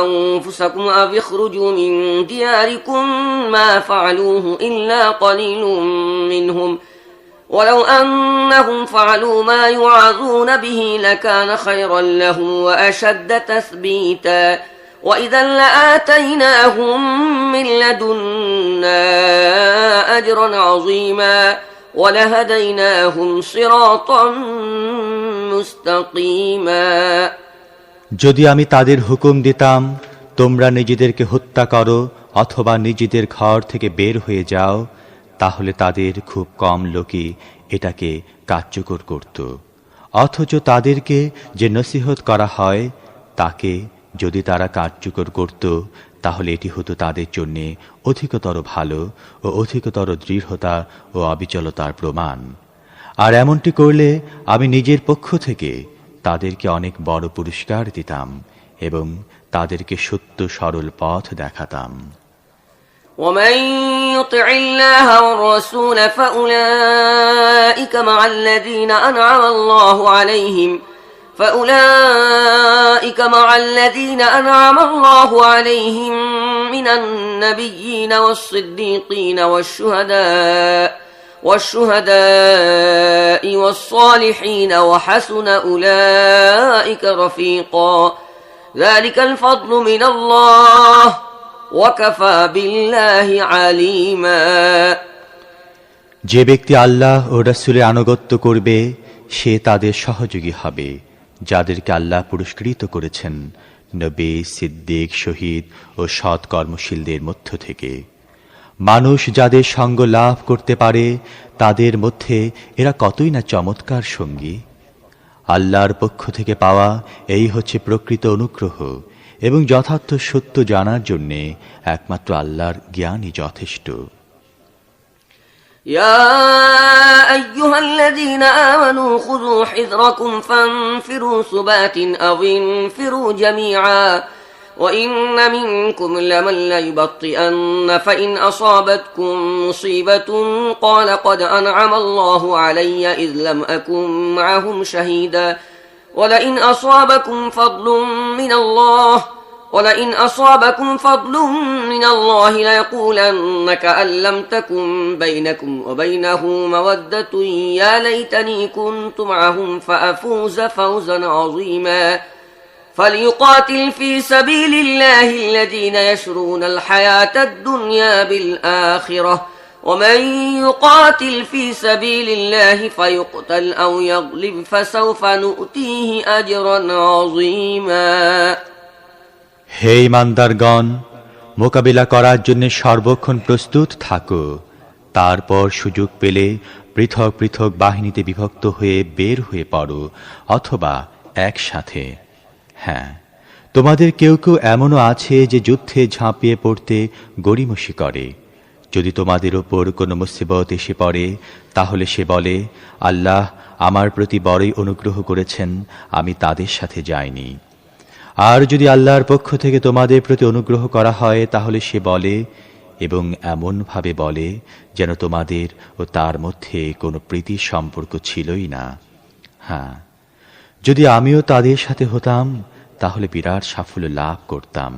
Speaker 2: أنفسكم أو اخرجوا من دياركم ما فعلوه إلا قليل منهم ولو أنهم فعلوا ما يوعظون به لكان خيرا لهم وأشد تثبيتا وإذا لآتيناهم من لدنا أجرا عظيما ولهديناهم صراطا مستقيما
Speaker 3: যদি আমি তাদের হুকুম দিতাম তোমরা নিজেদেরকে হত্যা করো অথবা নিজেদের ঘর থেকে বের হয়ে যাও, তাহলে তাদের খুব কম লোকই এটাকে কার্যকর করত। অথচ তাদেরকে যে নসিহত করা হয় তাকে যদি তারা কার্যকর করত তাহলে এটি হতো তাদের জন্য অধিকতর ভালো ও অধিকতর দৃঢ়তা ও অবিচলতার প্রমাণ। আর এমনটি করলে আমি নিজের পক্ষ থেকে তাদেরকে অনেক বড় পুরস্কার দিতাম এবং তাদেরকে সত্য সরল পথ দেখাতাম।
Speaker 2: ومن يطع الله والرسول فأولئك مع الذين أنعم الله عليهم من النبيين والصديقين والشهداء والصالحين وحسن أولئك رفيقا ذلك الفضل من الله وكفى بالله عليما
Speaker 3: যে ব্যক্তি আল্লাহ ও রাসূলের আনুগত্য করবে সে তাদের সহযোগী হবে যাদেরকে আল্লাহ পুরস্কৃত করেছেন নবী, সিদ্দিক, শহীদ ও সৎ কর্মশীলদের মধ্য থেকে। মানুষ যাদের সঙ্গ লাভ করতে পারে তাদের মধ্যে এরা কতই না চমৎকার সঙ্গী। আল্লাহর পক্ষ থেকে পাওয়া এই হচ্ছে প্রকৃত অনুগ্রহ এবং যথার্থ সত্য জানার জন্য একমাত্র আল্লাহর জ্ঞানই যথেষ্ট।
Speaker 2: يا أيها الذين آمنوا خذوا حذركم فانفروا ثبات أو انفروا جميعا وإن منكم لمن ليبطئن فإن أصابتكم مصيبة قال قد أنعم الله علي إذ لم أكن معهم شهيدا ولئن أصابكم فضل من الله ليقولن كأن لم تكن بينكم وبينه مودة يا ليتني كنت معهم فأفوز فوزا عظيما فليقاتل في سبيل الله الذين يشرون الحياة الدنيا بالآخرة ومن يقاتل في سبيل الله فيقتل أو يغلب فسوف نؤتيه أجرا عظيما
Speaker 3: হে ইমানদারগণ, মোকাবিলা করার জন্য সর্বক্ষণ প্রস্তুত থাকো। তারপর সুযোগ পেলে পৃথক পৃথক বাহিনীতে বিভক্ত হয়ে বের হয়ে পড়ো, অথবা একসাথে। হ্যাঁ, তোমাদের কেউ কেউ এমনও আছে যে যুদ্ধে ঝাঁপিয়ে পড়তে গড়িমসি করে। যদি তোমাদের ওপর কোনো মুসিবত এসে পড়ে, তাহলে সে বলে, আল্লাহ আমার প্রতি বড়ই অনুগ্রহ করেছেন, আমি তাদের সাথে যাইনি। আর যদি আল্লাহর পক্ষ থেকে তোমাদের প্রতি অনুগ্রহ করা হয়, তাহলে সে বলে, এবং এমনভাবে বলে যেন তোমাদের ও তার মধ্যে কোনো প্রীতির সম্পর্ক ছিলই না। হ্যাঁ, যদি আমিও তাদের সাথে হতাম, তাহলে বিরাট সাফল্য লাভ করতাম।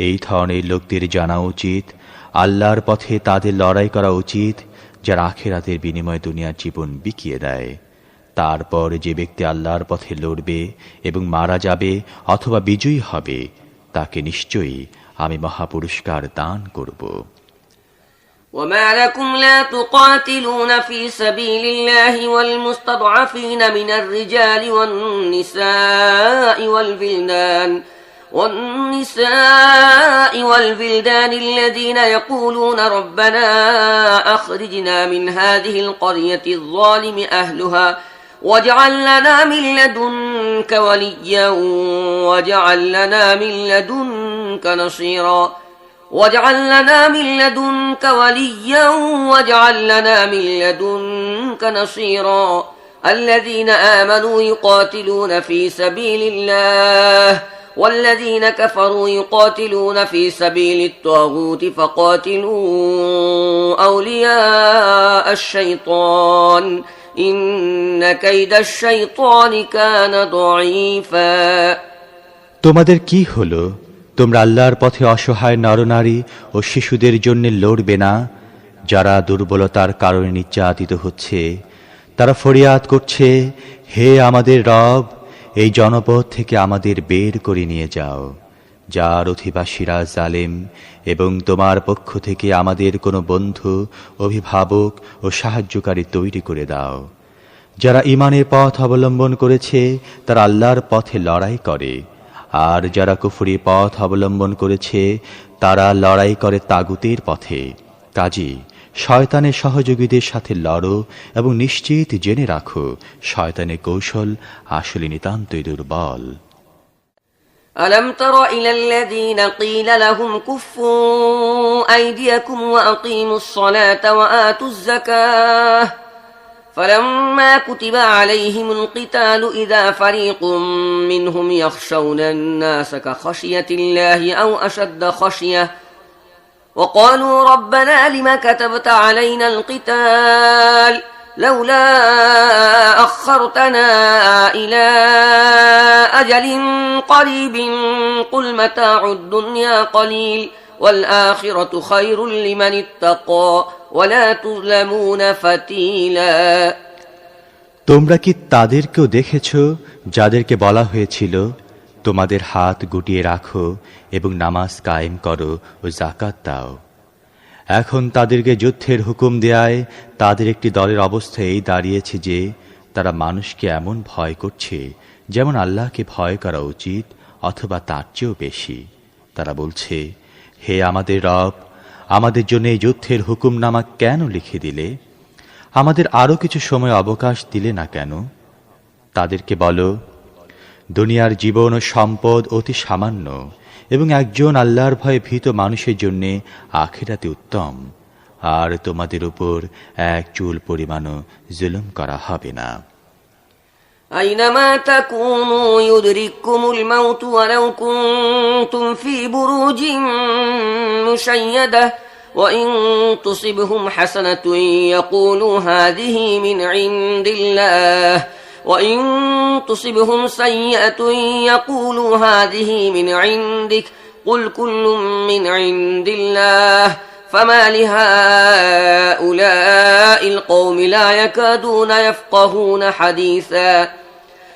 Speaker 3: এই ধরনের লোকদের জানা উচিত, আল্লাহর পথে তাদের লড়াই করা উচিত, যারা আখিরাতের বিনিময়ে দুনিয়ার জীবন বিকিয়ে দেয়। তারপর যে ব্যক্তি আল্লাহর পথে লড়বে এবং মারা যাবে অথবা বিজয়ী হবে, তাকে নিশ্চয়ই আমি মহাপুরস্কার দান করব।
Speaker 2: وما لكم لا تقاتلون في سبيل الله والمستضعفين من الرجال والنساء والولدان الذين يقولون ربنا أخرجنا من هذه القرية الظالم أهلها واجعل لنا من لدنك وليا واجعل لنا من لدنك نصيرا واجعل لنا من لدنك وليا واجعل لنا من لدنك نصيرا الذين آمنوا يقاتلون في سبيل الله والذين كفروا يقاتلون في سبيل الطاغوت فقاتلوا أولياء الشيطان إن كيد الشيطان كان ضعيفا
Speaker 3: তোমাদের কি হলো? তোমরা আল্লাহর পথে অসহায় নরনারী ও শিশুদের জন্য লড়বে না, যারা দুর্বলতার কারণে নির্যাতিত হচ্ছে। তারা ফরিয়াদ করছে, হে আমাদের রব, এই জনপদ থেকে আমাদের বের করে নিয়ে যাও, যার অধিবাসীরা জালেম, এবং তোমার পক্ষ থেকে আমাদের কোনো বন্ধু, অভিভাবক ও সাহায্যকারী তৈরি করে দাও। যারা ঈমানের পথ অবলম্বন করেছে, তারা আল্লাহর পথে লড়াই করে, আর যারা কুফরি পথ অবলম্বন করেছে, তারা লড়াই করে তাগুতের পথে। কাজী শয়তানের সহযোগীদের সাথে লড়ো এবং নিশ্চিত জেনে রাখো, শয়তানের কৌশল আসলে নিতান্তই দুর্বল।
Speaker 2: ألم تر إلى الذين قيل لهم كفوا أيديكم وأقيموا الصلاة وآتوا الزكاة فلما كتب عليهم القتال إذا فريق منهم يخشون الناس كخشية الله أو أشد خشية وقالوا ربنا لم كتبت علينا القتال لولا أخرتنا إلى أجل قريب قل متاع الدنيا قليل والآخرة خير لمن اتقى ولا تظلمون فتيلا
Speaker 3: তোমরা কি তাদেরকেও দেখেছ যাদেরকে বলা হয়েছিল, তোমাদের হাত গুটিয়ে রাখো এবং নামাজ কায়েম করো ও যাকাত দাও? এখন তাদেরকে যুদ্ধের হুকুম দেয়ায় তাদের একটি দলের অবস্থা এই দাঁড়িয়েছে যে, তারা মানুষকে এমন ভয় করছে যেমন আল্লাহকে ভয় করা উচিত, অথবা তার চেয়েও বেশি। তারা বলছে, হে আমাদের রব, আমাদের জন্য এই যুদ্ধের হুকুমনামা কেন লিখে দিলে? আমাদের আরও কিছু সময় অবকাশ দিলে না কেন? তাদেরকে বলো, দুনিয়ার জীবন ও সম্পদ অতি সামান্য, এবং একজন আল্লাহর ভয়ে ভীত মানুষের জন্য আখিরাতে উত্তম, আর তোমাদের উপর এক চুল পরিমাণও জুলুম করা হবে না।
Speaker 2: أينما تكونوا يدرككم الموت ولو كنتم في بروج مشيدة وإن تصبهم حسنة يقولوا هذه من عند الله وإن تصبهم سيئة يقولوا هذه من عندك قل كل من عند الله فما لهؤلاء القوم لا يكادون يفقهون حديثا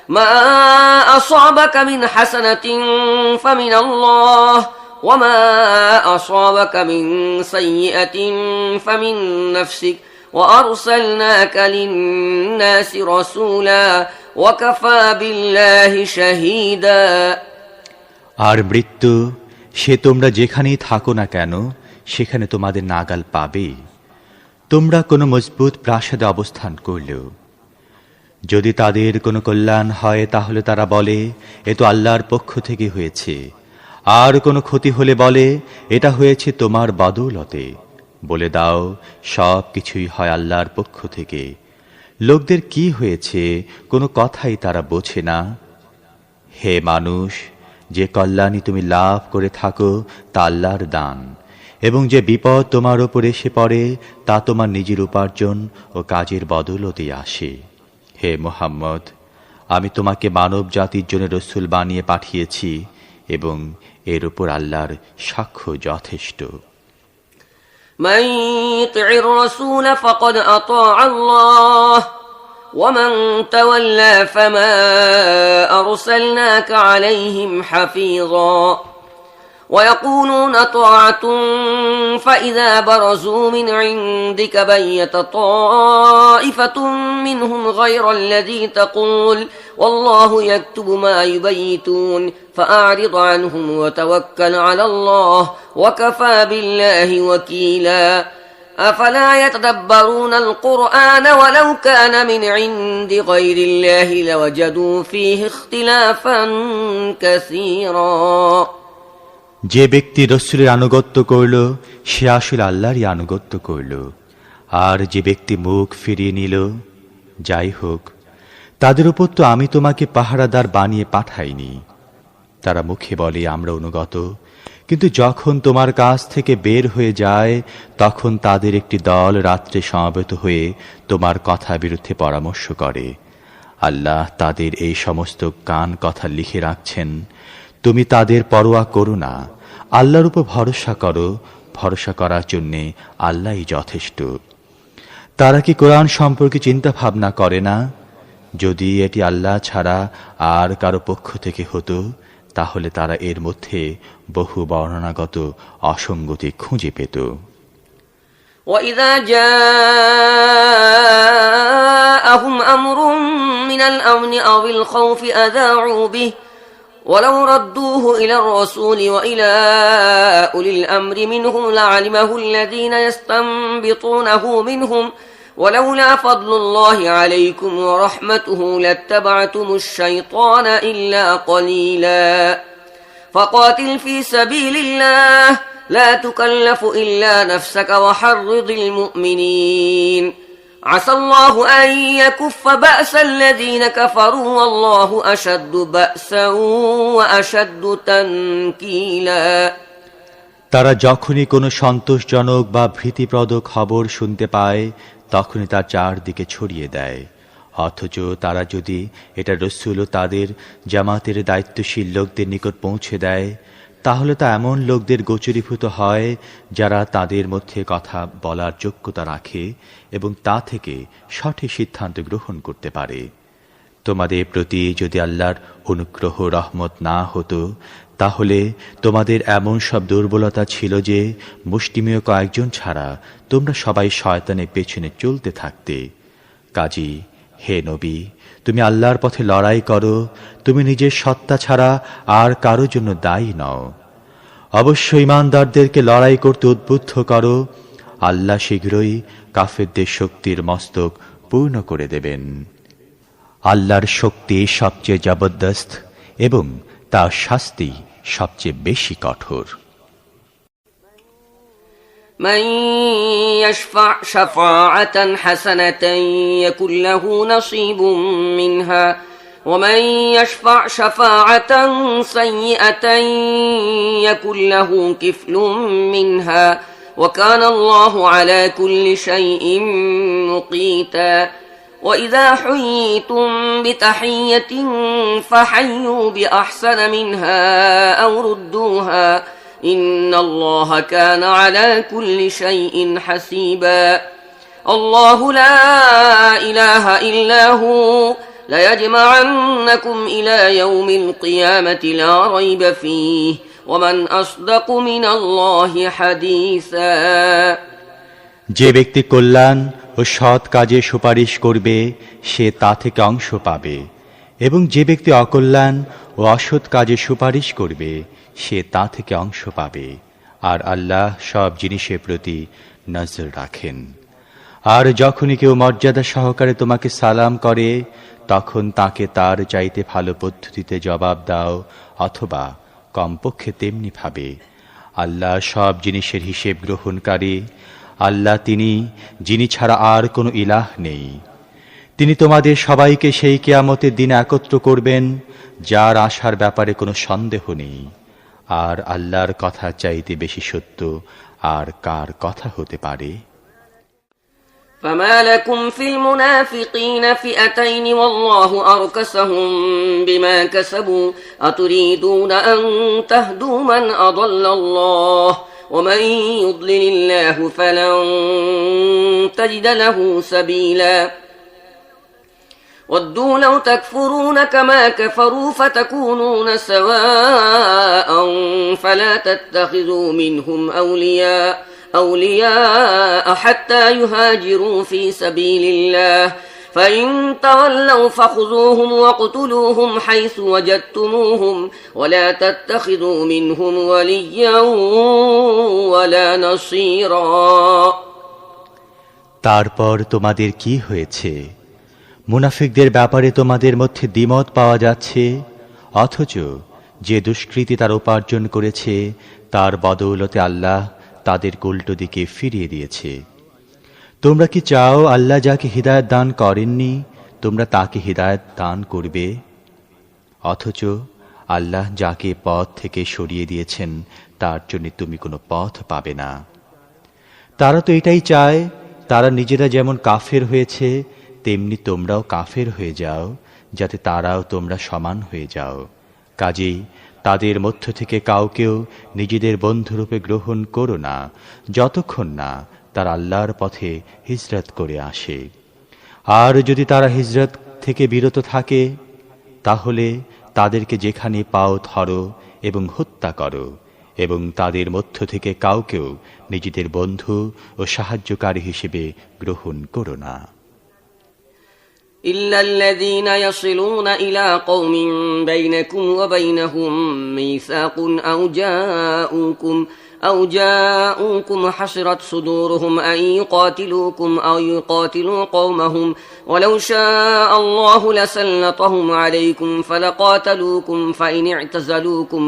Speaker 2: ما أصابك من حسنة فمن الله وما أصابك من سيئة فمن نفسك وأرسلناك للناس رسولا وكفى بالله شهيدا
Speaker 3: আর মৃত্যু সে তোমরা যেখানেই থাকো না কেন সেখানে তোমাদের নাগাল পাবে। তোমরা কোনো মজবুত প্রাসাদে অবস্থান করলেও যদি তাদের কোনো কল্যাণ হয় তাহলে তারা বলে এ তো আল্লাহর পক্ষ থেকে হয়েছে, আর কোনো ক্ষতি হলে বলে এটা হয়েছে তোমার বদৌলতে। বলে দাও সব কিছুই হয় আল্লাহর পক্ষ থেকে। লোকদের কি হয়েছে কোনো কথাই তারা বোঝে না। হে মানুষ, যে কল্যাণই তুমি লাভ করে থাকো তা আল্লাহর দান, এবং যে বিপদ তোমার ওপর এসে পড়ে তা তোমার নিজের উপার্জন ও কাজের বদৌলতেই আসে। হে মুহাম্মদ, আমি তোমাকে মানব জাতির জন্য রসূল বানিয়ে পাঠিয়েছি এবং এর উপর আল্লাহর সাক্ষ্য যথেষ্ট।
Speaker 2: من يطع الرسول فقد أطاع الله ومن تولى فما أرسلناك عليهم حفيظا ويقولون طاعة فإذا برزوا من عندك بيت طائفة منهم غير الذي تقول والله يكتب ما يبيتون فأعرض عنهم وتوكل على الله وكفى بالله وكيلا أفلا يتدبرون القرآن ولو كان من عند غير الله لوجدوا فيه اختلافا كثيرا
Speaker 3: যে ব্যক্তি রসূলের আনুগত্য করল সে আসলে আল্লাহরই আনুগত্য করল, আর যে ব্যক্তি মুখ ফিরিয়ে নিল, যাই হোক তাদের উপর তো আমি তোমাকে পাহারাদার বানিয়ে পাঠাইনি। তারা মুখে বলে আমরা অনুগত, কিন্তু যখন তোমার কাছ থেকে বের হয়ে যায় তখন তাদের একটি দল রাত্রে সমবেত হয়ে তোমার কথা বিরুদ্ধে পরামর্শ করে। আল্লাহ তাদের এই সমস্ত কান কথা লিখে রাখছেন। তুমি তাদের পরোয়া করো না, আল্লাহর উপর ভরসা করো, ভরসা করার জন্যে আল্লাহই যথেষ্ট। তারা কি কোরআন সম্পর্কে চিন্তা ভাবনা করে না? যদি এটি আল্লাহ ছাড়া আর কারো পক্ষ থেকে হতো তাহলে তারা এর মধ্যে বহু বর্ণনাগত অসঙ্গতি খুঁজে পেত।
Speaker 2: وَإِذَا جَاءَهُمْ أَمْرٌ مِّنَ الْأَمْنِ أَوِ الْخَوْفِ أَذَاعُوا بِهِ وَلَوْ رَدُّوهُ إِلَى الرَّسُولِ وَإِلَى أُولِي الْأَمْرِ مِنْهُمْ لَعَلِمَهُ الَّذِينَ يَسْتَنبِطُونَهُ مِنْهُمْ وَلَوْلَا فَضْلُ اللَّهِ عَلَيْكُمْ وَرَحْمَتُهُ لَاتَّبَعْتُمُ الشَّيْطَانَ إِلَّا قَلِيلًا فَقَاتِلْ فِي سَبِيلِ اللَّهِ لا تكلف إلا نفسك وحرض المؤمنين عسى الله أن يكف بأس الذين كفروا والله أشد بأسا وأشد تنكيلا
Speaker 3: তারা যখনই কোনো সন্তোষজনক বা ভীতিপ্রদ খবর শুনতে পায় তখনই তা চারদিকে ছড়িয়ে দেয়। অথচ তারা যদি এটা রসূল ও তাদের জামাতের দায়িত্বশীল লোকদের নিকট পৌঁছে দেয় তাহলে তা এমন লোকদের গোচরীভূত হয় যারা তাদের মধ্যে কথা বলার যোগ্যতা রাখে এবং তা থেকে সঠিক সিদ্ধান্ত গ্রহণ করতে পারে। তোমাদের প্রতি যদি আল্লাহর অনুগ্রহ রহমত না হতো তাহলে তোমাদের এমন সব দুর্বলতা ছিল যে মুষ্টিমেয় কয়েকজন ছাড়া তোমরা সবাই শয়তানের পেছনে চলতে থাকতে। কাজী হে নবী, তুমি আল্লাহর পথে লড়াই করো, তুমি নিজের সত্তা ছাড়া আর কারো জন্য দায়ী নও। অবশ্য ঈমানদারদেরকে লড়াই করতে উদ্বুদ্ধ করো, আল্লাহ শীঘ্রই কাফেরদের শক্তির মস্তক পূর্ণ করে দেবেন। আল্লাহর শক্তি সবচেয়ে জবরদস্ত এবং তার শাস্তি সবচেয়ে বেশি কঠোর।
Speaker 2: من يشفع شفاعة حسنة يكن له نصيب منها ومن يشفع شفاعة سيئة يكن له كفل منها وكان الله على كل شيء مقيتا وإذا حييتم بتحية فحيوا بأحسن منها أو ردوها إن الله كان على كل شيء حسيبا الله لا إله إلا هو ليجمعنكم إلى يوم القيامة لا ريب فيه ومن أصدق من الله حديثا
Speaker 3: যে ব্যক্তি কল্যাণ ও সৎ কাজে সুপারিশ করবে সে তা থেকে অংশ পাবে, এবং যে ব্যক্তি অকল্যাণ ও অসৎ কাজে সুপারিশ করবে সে তা থেকে অংশ পাবে। আর আল্লাহ সব জিনিসের প্রতি নজর রাখেন। আর যখনই কেউ মর্যাদা সহকারে তোমাকে সালাম করে তখন তাকে তার চাইতে ভালো পদ্ধতিতে জবাব দাও, অথবা কমপক্ষে তেমনি ভাবে। আল্লাহ সব জিনিসের হিসেব গ্রহণকারী। আল্লাহ তিনি, যিনি ছাড়া আর কোনো ইলাহ নেই। তিনি তোমাদের সবাইকে সেই কিয়ামতের দিন একত্র করবেন, যার আশার ব্যাপারে কোনো সন্দেহ নেই। আর আল্লাহর কথা চাইতে বেশি সত্য আর কার কথা হতে পারে?
Speaker 2: فما لكم في المنافقين فئتين والله أركسهم بما كسبوا أتريدون أن تهدوا من أضل الله ومن يضلل الله فلن تجد له سبيلا ودوا لو تكفرون كما كفروا فتكونون سواء فلا تتخذوا منهم أولياء حتى يهاجروا في سبيل الله فإن تولوا فخذوهم وقتلوهم حيث وجدتموهم ولا تتخذوا منهم وليا ولا نصيرا
Speaker 3: তারপর তোমাদের কি হয়েছে? মুনাফিকদের ব্যাপারে তোমাদের মধ্যে দ্বিমত পাওয়া যাচ্ছে, অথচ যে দুষ্কৃতি তার উপার্জন করেছে তার বদৌলতে আল্লাহ তাদের উল্টো দিকে ফিরিয়ে দিয়েছে। তোমরা কি চাও আল্লাহ যাকে হিদায়াত দান করেননি তোমরা তাকে হিদায়াত দান করবে? অথচ আল্লাহ যাকে পথ থেকে সরিয়ে দিয়েছেন তার জন্য তুমি কোনো পথ পাবে না। তারা তো এটাই চায়, তারা নিজেরা যেমন কাফের হয়েছে তেমনি তোমরাও কাফের হয়ে যাও, যাতে তারাও তোমরা সমান হয়ে যাও। কাজেই তাদের মধ্য থেকে কাউকেও নিজেদের বন্ধুরূপে গ্রহণ করো না, যতক্ষণ না তারা আল্লাহর পথে হিজরত করে আসে। আর যদি তারা হিজরত থেকে বিরত থাকে তাহলে তাদেরকে যেখানে পাও ধরো এবং হত্যা করো, এবং তাদের মধ্য থেকে কাউকেও নিজেদের বন্ধু ও সাহায্যকারী হিসেবে গ্রহণ করো না।
Speaker 2: إلا الذين يصلون إلى قوم بينكم وبينهم ميثاق أو جاءوكم حصرت صدورهم أن يقاتلوكم أو يقاتلوا قومهم ولو شاء الله لسلطهم عليكم فلقاتلوكم فإن اعتزلوكم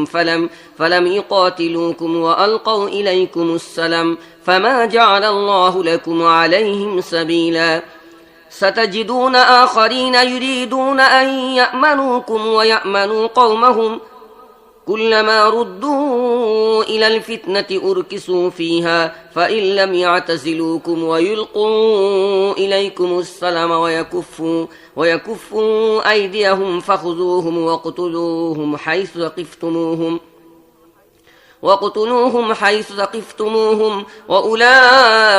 Speaker 2: فلم يقاتلوكم وألقوا إليكم السلام فما جعل الله لكم عليهم سبيلا ستجدون آخرين يريدون أن يأمنوكم ويأمنوا قومهم كلما ردوا إلى الفتنة أركسوا فيها فإن لم يعتزلوكم ويلقوا إليكم السلام ويكفوا أيديهم فخذوهم وقتلوهم حيث ثقفتموهم وأولئكم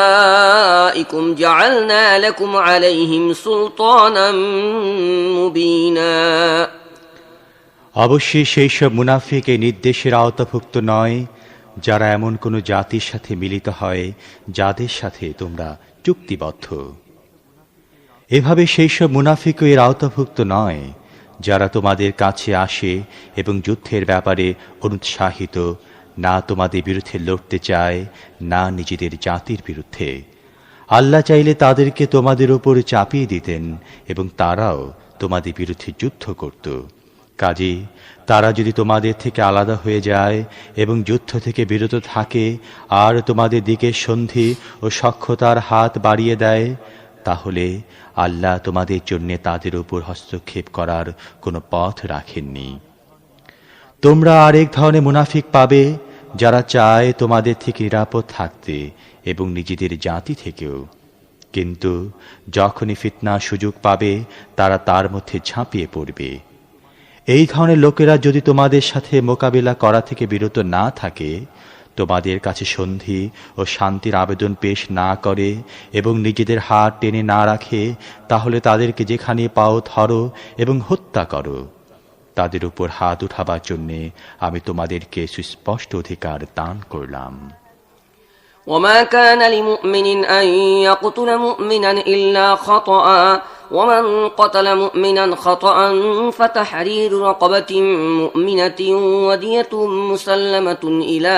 Speaker 2: جعلنا لكم عليهم سلطانا مبينا
Speaker 3: অবশ্যই সেই সব মুনাফিক এই নির্দেশের আওতাভুক্ত নয় যারা এমন কোনো জাতির সাথে মিলিত হয় যাদের সাথে তোমরা চুক্তিবদ্ধ। এভাবে সেই সব মুনাফিকও এর আওতাভুক্ত নয় যারা তোমাদের কাছে আসে এবং যুদ্ধের ব্যাপারে অনুৎসাহিত, না তোমাদের বিরুদ্ধে লড়তে চায়, না নিজেদের জাতির বিরুদ্ধে। আল্লাহ চাইলে তাদেরকে তোমাদের উপর চাপিয়ে দিতেন এবং তারাও তোমাদের বিরুদ্ধে যুদ্ধ করত। কাজেই তারা যদি তোমাদের থেকে আলাদা হয়ে যায় এবং যুদ্ধ থেকে বিরত থাকে আর তোমাদের দিকে সন্ধি ও সখ্যতার হাত বাড়িয়ে দেয়, তাহলে আল্লাহ তোমাদের জন্য তাদের উপর হস্তক্ষেপ করার কোনো পথ রাখেননি। তোমরা আরেক ধরনের মুনাফিক পাবে যারা চায় তোমাদের থেকে নিরাপদ থাকতে এবং নিজেদের জাতি থেকেও, কিন্তু যখনই ফিতনা সুযোগ পাবে তারা তার মধ্যে ঝাঁপিয়ে পড়বে। এই ধরনের লোকেরা যদি তোমাদের সাথে মোকাবিলা করা থেকে বিরত না থাকে তোমাদের কাছে সন্ধি ও শান্তির আবেদন পেশ না করে এবং নিজেদের হাত টেনে না রাখে, তাহলে তাদেরকে যেখানে পাও ধরো এবং হত্যা করো। তাদের উপর হাত উঠাবার জন্যে আমি তোমাদেরকে সুস্পষ্ট অধিকার দান করলাম।
Speaker 2: وما كان لمؤمن أن يقتل مؤمنا إلا خطأ ومن قتل مؤمنا خطأ فتحرير رقبة مؤمنة ودية مسلمة إلى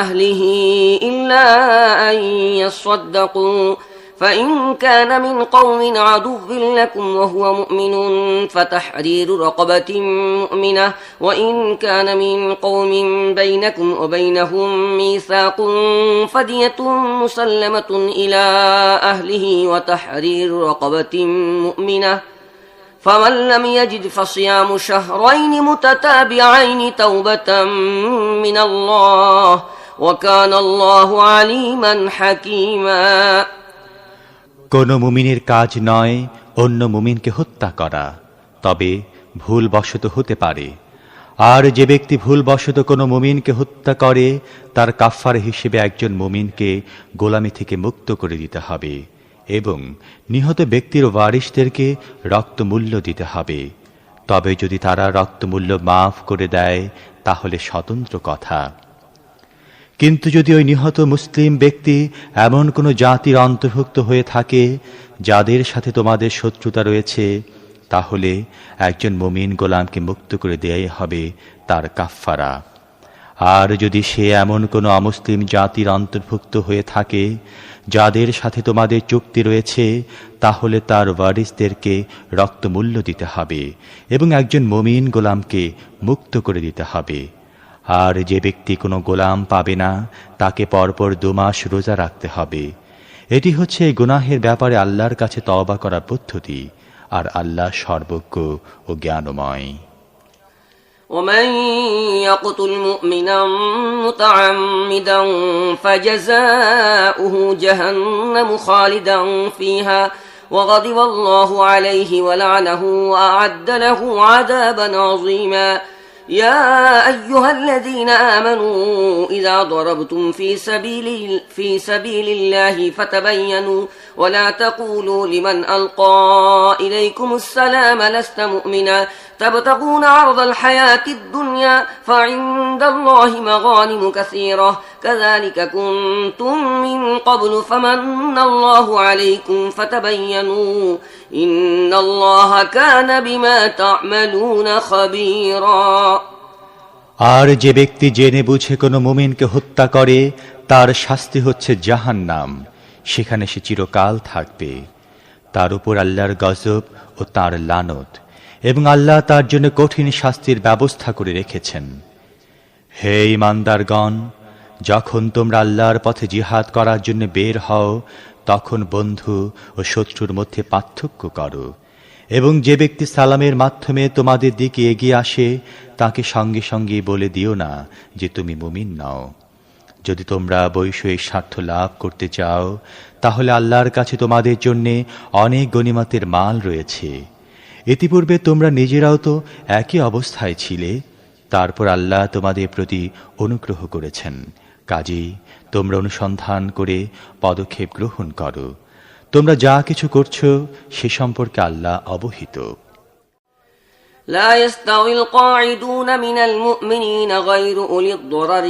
Speaker 2: أهله إلا أن يصدقوا فإن كان من قوم عدو لكم وهو مؤمن فتحرير رقبة مؤمنة وإن كان من قوم بينكم وبينهم ميثاق فدية مسلمة إلى أهله وتحرير رقبة مؤمنة فمن لم يجد فصيام شهرين متتابعين توبة من الله وكان الله عليما حكيما।
Speaker 3: কোন মুমিনের কাজ নয় অন্য মুমিনকে হত্যা করা, তবে ভুলবশত হতে পারে। আর যে ব্যক্তি ভুলবশত কোনো মুমিনকে হত্যা করে, তার কাফফারা হিসেবে একজন মুমিনকে গোলামি থেকে মুক্ত করে দিতে হবে এবং নিহত ব্যক্তির ওয়ারিসদেরকে রক্তমূল্য দিতে হবে। তবে যদি তারা রক্তমূল্য মাফ করে দেয় তাহলে স্বতন্ত্র কথা। কিন্তু যদি ওই নিহত মুসলিম ব্যক্তি এমন কোনো জাতির অন্তর্ভুক্ত হয়ে থাকে যাদের সাথে তোমাদের শত্রুতা রয়েছে, তাহলে একজন মুমিন গোলামকে মুক্ত করে দেয়াই হবে তার কাফফারা। আর যদি সে এমন কোনো অমুসলিম জাতির অন্তর্ভুক্ত হয়ে থাকে যাদের সাথে তোমাদের চুক্তি রয়েছে, তাহলে তার ওয়ারিসদেরকে রক্তমূল্য দিতে হবে এবং একজন মুমিন গোলামকে মুক্ত করে দিতে হবে। আর যে ব্যক্তি কোনো গোলাম পাবে না, তাকে পরপর 2 মাস রোজা রাখতে হবে। এটি হচ্ছে এই গুনাহের ব্যাপারে আল্লাহর কাছে তওবা করার পদ্ধতি, আর আল্লাহ সর্বজ্ঞ ও জ্ঞানময়।
Speaker 2: ومن يقتل مؤمنا متعمدا فجزاؤه جهنم خالدا فيها وغضب الله عليه ولعنه وأعد له عذابا عظيما يا أيها الذين آمنوا إذا ضربتم في سبيل الله فتبينوا ولا تقولوا لمن ألقى إليكم السلام لست مؤمنا تبتغون عرض الحياة الدنيا فعند الله مغانم كثيرة كذلك كنتم من قبل فمن الله عليكم فتبينوا إن الله كان بما تعملون خبيرا।
Speaker 3: আর যে ব্যক্তি জেনে বুঝে কোনো মুমিনকে হত্যা করে, তার শাস্তি হচ্ছে জাহান্নাম, সেখানে সে চিরকাল থাকবে। তার উপর আল্লাহর গজব ও তার লানত, এবং আল্লাহ তার জন্য কঠিন শাস্তির ব্যবস্থা করে রেখেছেন। হে ঈমানদারগণ, যখন তোমরা আল্লাহর পথে জিহাদ করার জন্য বের হও, তখন বন্ধু ও শত্রুর মধ্যে পার্থক্য করো, এবং যে ব্যক্তি সালামের মাধ্যমে তোমাদের দিকে এগিয়ে আসে তাকে সঙ্গে সঙ্গে বলে দিও না যে তুমি মুমিন নও। যদি তোমরা বৈষয়িক স্বার্থ লাভ করতে চাও, তাহলে আল্লাহর কাছে তোমাদের জন্য অনেক গনিমতের মাল রয়েছে। ইতিপূর্বে তোমরা নিজেরাও তো একই অবস্থায় ছিলে, তারপর আল্লাহ তোমাদের প্রতি অনুগ্রহ করেছেন। কাজেই তোমরা অনুসন্ধান করে পদক্ষেপ গ্রহণ করো। তোমরা যা কিছু করছো সে সম্পর্কে আল্লাহ অবহিত।
Speaker 2: لا يستوي القاعدون من المؤمنين غير أولي الضرر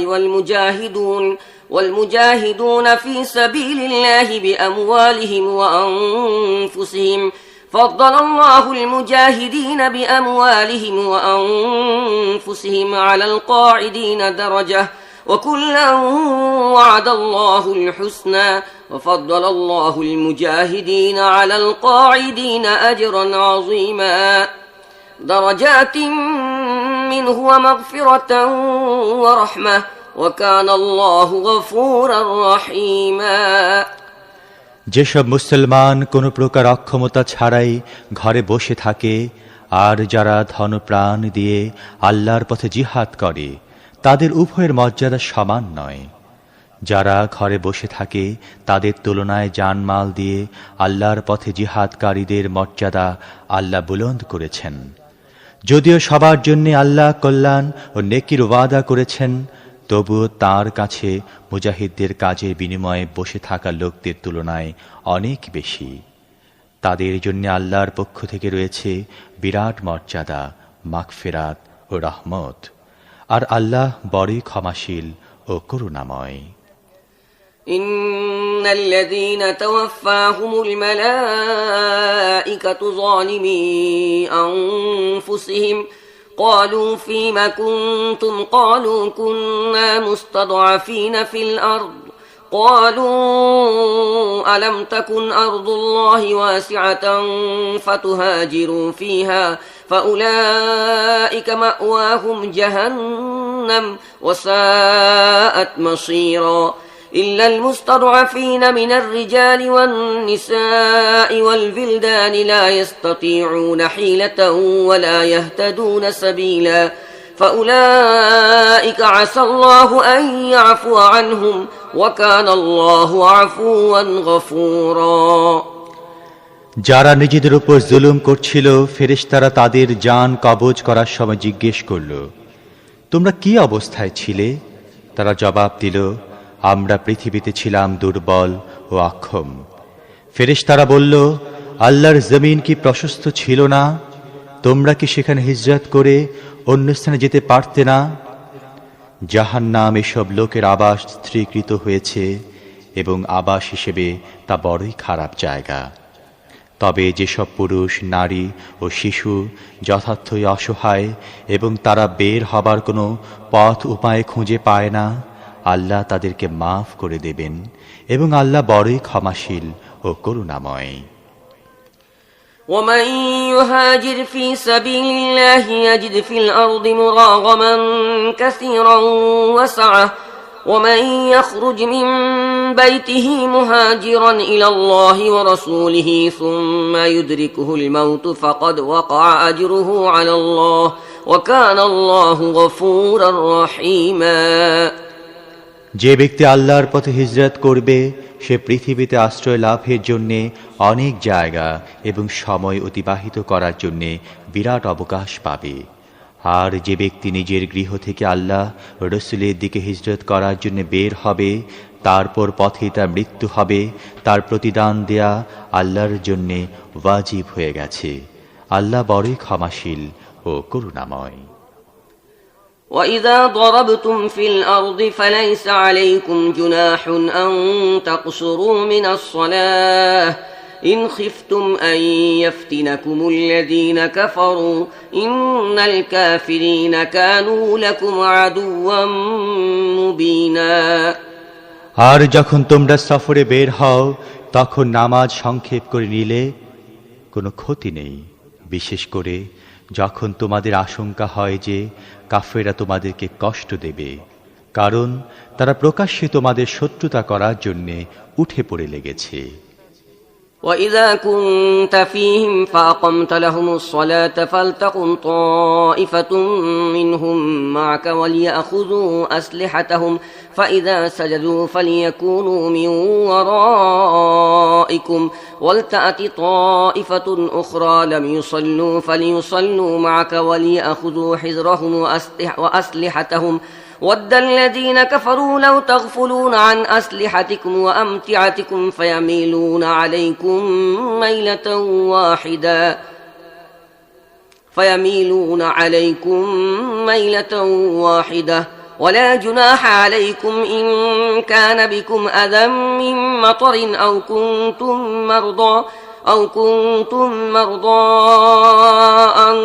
Speaker 2: والمجاهدون في سبيل الله بأموالهم وأنفسهم فضل الله المجاهدين بأموالهم وأنفسهم على القاعدين درجة وكلا وعد الله الحسنى وفضل الله المجاهدين على القاعدين أجرا عظيما درجات منه ومغفرة ورحمة وكان الله غفورا رحيما।
Speaker 3: যেসব মুসলমান কোনো প্রকার অক্ষমতা ছাড়াই ঘরে বসে থাকে আর যারা ধনপ্রাণ দিয়ে আল্লাহর পথে জিহাদ করে, তাদের উভয়ের মর্যাদা সমান নয়। যারা ঘরে বসে থাকে তাদের তুলনায় জানমাল দিয়ে আল্লাহর পথে জিহাদকারীদের মর্যাদা আল্লাহ বুলন্দ করেছেন। যদিও সবার জন্য আল্লাহ কল্যাণ ও নেকির ওয়াদা করেছেন, তবুও তার কাছে মুজাহিদদের কাজের বিনিময়ে বসে থাকা লোকদের তুলনায় অনেক বেশি। তাদের জন্য আল্লাহর পক্ষ থেকে রয়েছে বিরাট মর্যাদা, মাগফিরাত ও রহমত। আর আল্লাহ বড়ই ক্ষমাশীল ও করুণাময়।
Speaker 2: إن الذين توفاهم الملائكة ظالمي أنفسهم قالوا فيم كنتم قالوا كنا مستضعفين في الأرض قالوا ألم تكن أرض الله واسعة فتهاجروا فيها فأولئك مأواهم جهنم وساءت مصيرا إلا المستضعفين من الرجال والنساء والولدان لا يستطيعون حيلة ولا يهتدون سبيلا فأولئك عسى الله أن يعفو عنهم وكان الله عفوا غفورا।
Speaker 3: যারা নিজেদের উপর জুলুম করছিল, ফেরেশতারা তাদের জান কবজ করার সময় জিজ্ঞেস করল, তোমরা কি অবস্থায় ছিলে? তারা জবাব দিল, আমরা পৃথিবীতে ছিলাম দুর্বল ও অক্ষম। ফেরেশতারা বলল, আল্লাহর জমিন কি প্রশস্ত ছিল না? তোমরা কি সেখানে হিজরত করে অন্য স্থানে যেতে পারতে না? জাহান্নাম এসব লোকের আবাস স্থিরীকৃত হয়েছে এবং আবাস হিসেবে তা বড়ই খারাপ জায়গা। তবে যেসব পুরুষ, নারী ও শিশু যথার্থই অসহায় এবং তারা বের হবার কোনো পথ উপায় খুঁজে পায় না, আল্লাহ তাদেরকে মাফ করে দেবেন এবং আল্লাহ বড়ই ক্ষমাশীল ও করুণাময়।
Speaker 2: ومن يهاجر في سبيل الله يجد في الأرض مراغما كثيرا وسعة ومن يخرج من بيته مهاجرا إلى الله ورسوله ثم يدركه الموت فقد وقع أجره على الله وكان الله غفورا رحيما।
Speaker 3: যে ব্যক্তি আল্লাহর পথে হিজরত করবে, সে পৃথিবীতে আশ্রয় লাভের জন্য অনেক জায়গা এবং সময় অতিবাহিত করার জন্য বিরাট অবকাশ পাবে। আর যে ব্যক্তি নিজের গৃহ থেকে আল্লাহ ও রাসূলের দিকে হিজরত করার জন্য বের হবে, তারপর পথে তার মৃত্যু হবে, তার প্রতিদান দেয়া আল্লাহর জন্য ওয়াজিব হয়ে গেছে। আল্লাহ বড়ই ক্ষমাশীল ও করুণাময়।
Speaker 2: وَإِذَا ضَرَبْتُمْ فِي الْأَرْضِ فَلَيْسَ عَلَيْكُمْ جُنَاحٌ أَن تَقْصُرُوا مِنَ الصَّلَاةِ إِنْ خِفْتُمْ أَن يَفْتِنَكُمُ الَّذِينَ كَفَرُوا إِنَّ الْكَافِرِينَ كَانُوا لَكُمْ عَدُوًّا مُبِينًا।
Speaker 3: আর যখন তোমরা সফরে বের হও, তখন নামাজ সংক্ষেপ করে নিলে কোনো ক্ষতি নেই, বিশেষ করে যখন তোমাদের আশঙ্কা হয় যে কাফেররা তোমাদেরকে কষ্ট দেবে, কারণ তারা প্রকাশ্যে তোমাদের শত্রুতা করার জন্য উঠে পড়ে লেগেছে।
Speaker 2: وَإِذَا كُنْتَ فِيهِمْ فَأَقَمْتَ لَهُمُ الصَّلَاةَ فَلْتَقُمْ طَائِفَةٌ مِّنْهُمْ مَعَكَ وَلْيَأْخُذُوا أَسْلِحَتَهُمْ فَإِذَا سَجَدُوا فَلْيَكُونُوا مِنْ وَرَائِكُمْ وَلْتَأْتِ طَائِفَةٌ أُخْرَى لَمْ يُصَلُّوا فَلْيُصَلُّوا مَعَكَ وَلْيَأْخُذُوا حِذْرَهُمْ وَأَسْلِحَتَهُمْ وَدَّ الَّذِينَ كَفَرُوا لَوْ تَغْفُلُونَ عَنْ أَسْلِحَتِكُمْ وَأَمْتِعَتِكُمْ فَيَمِيلُونَ عَلَيْكُمْ مَيْلَةً وَاحِدَةً وَلَا جُنَاحَ عَلَيْكُمْ إِنْ كَانَ بِكُمْ أَذًى مِّن مَّطَرٍ أو كنتم مرضى أن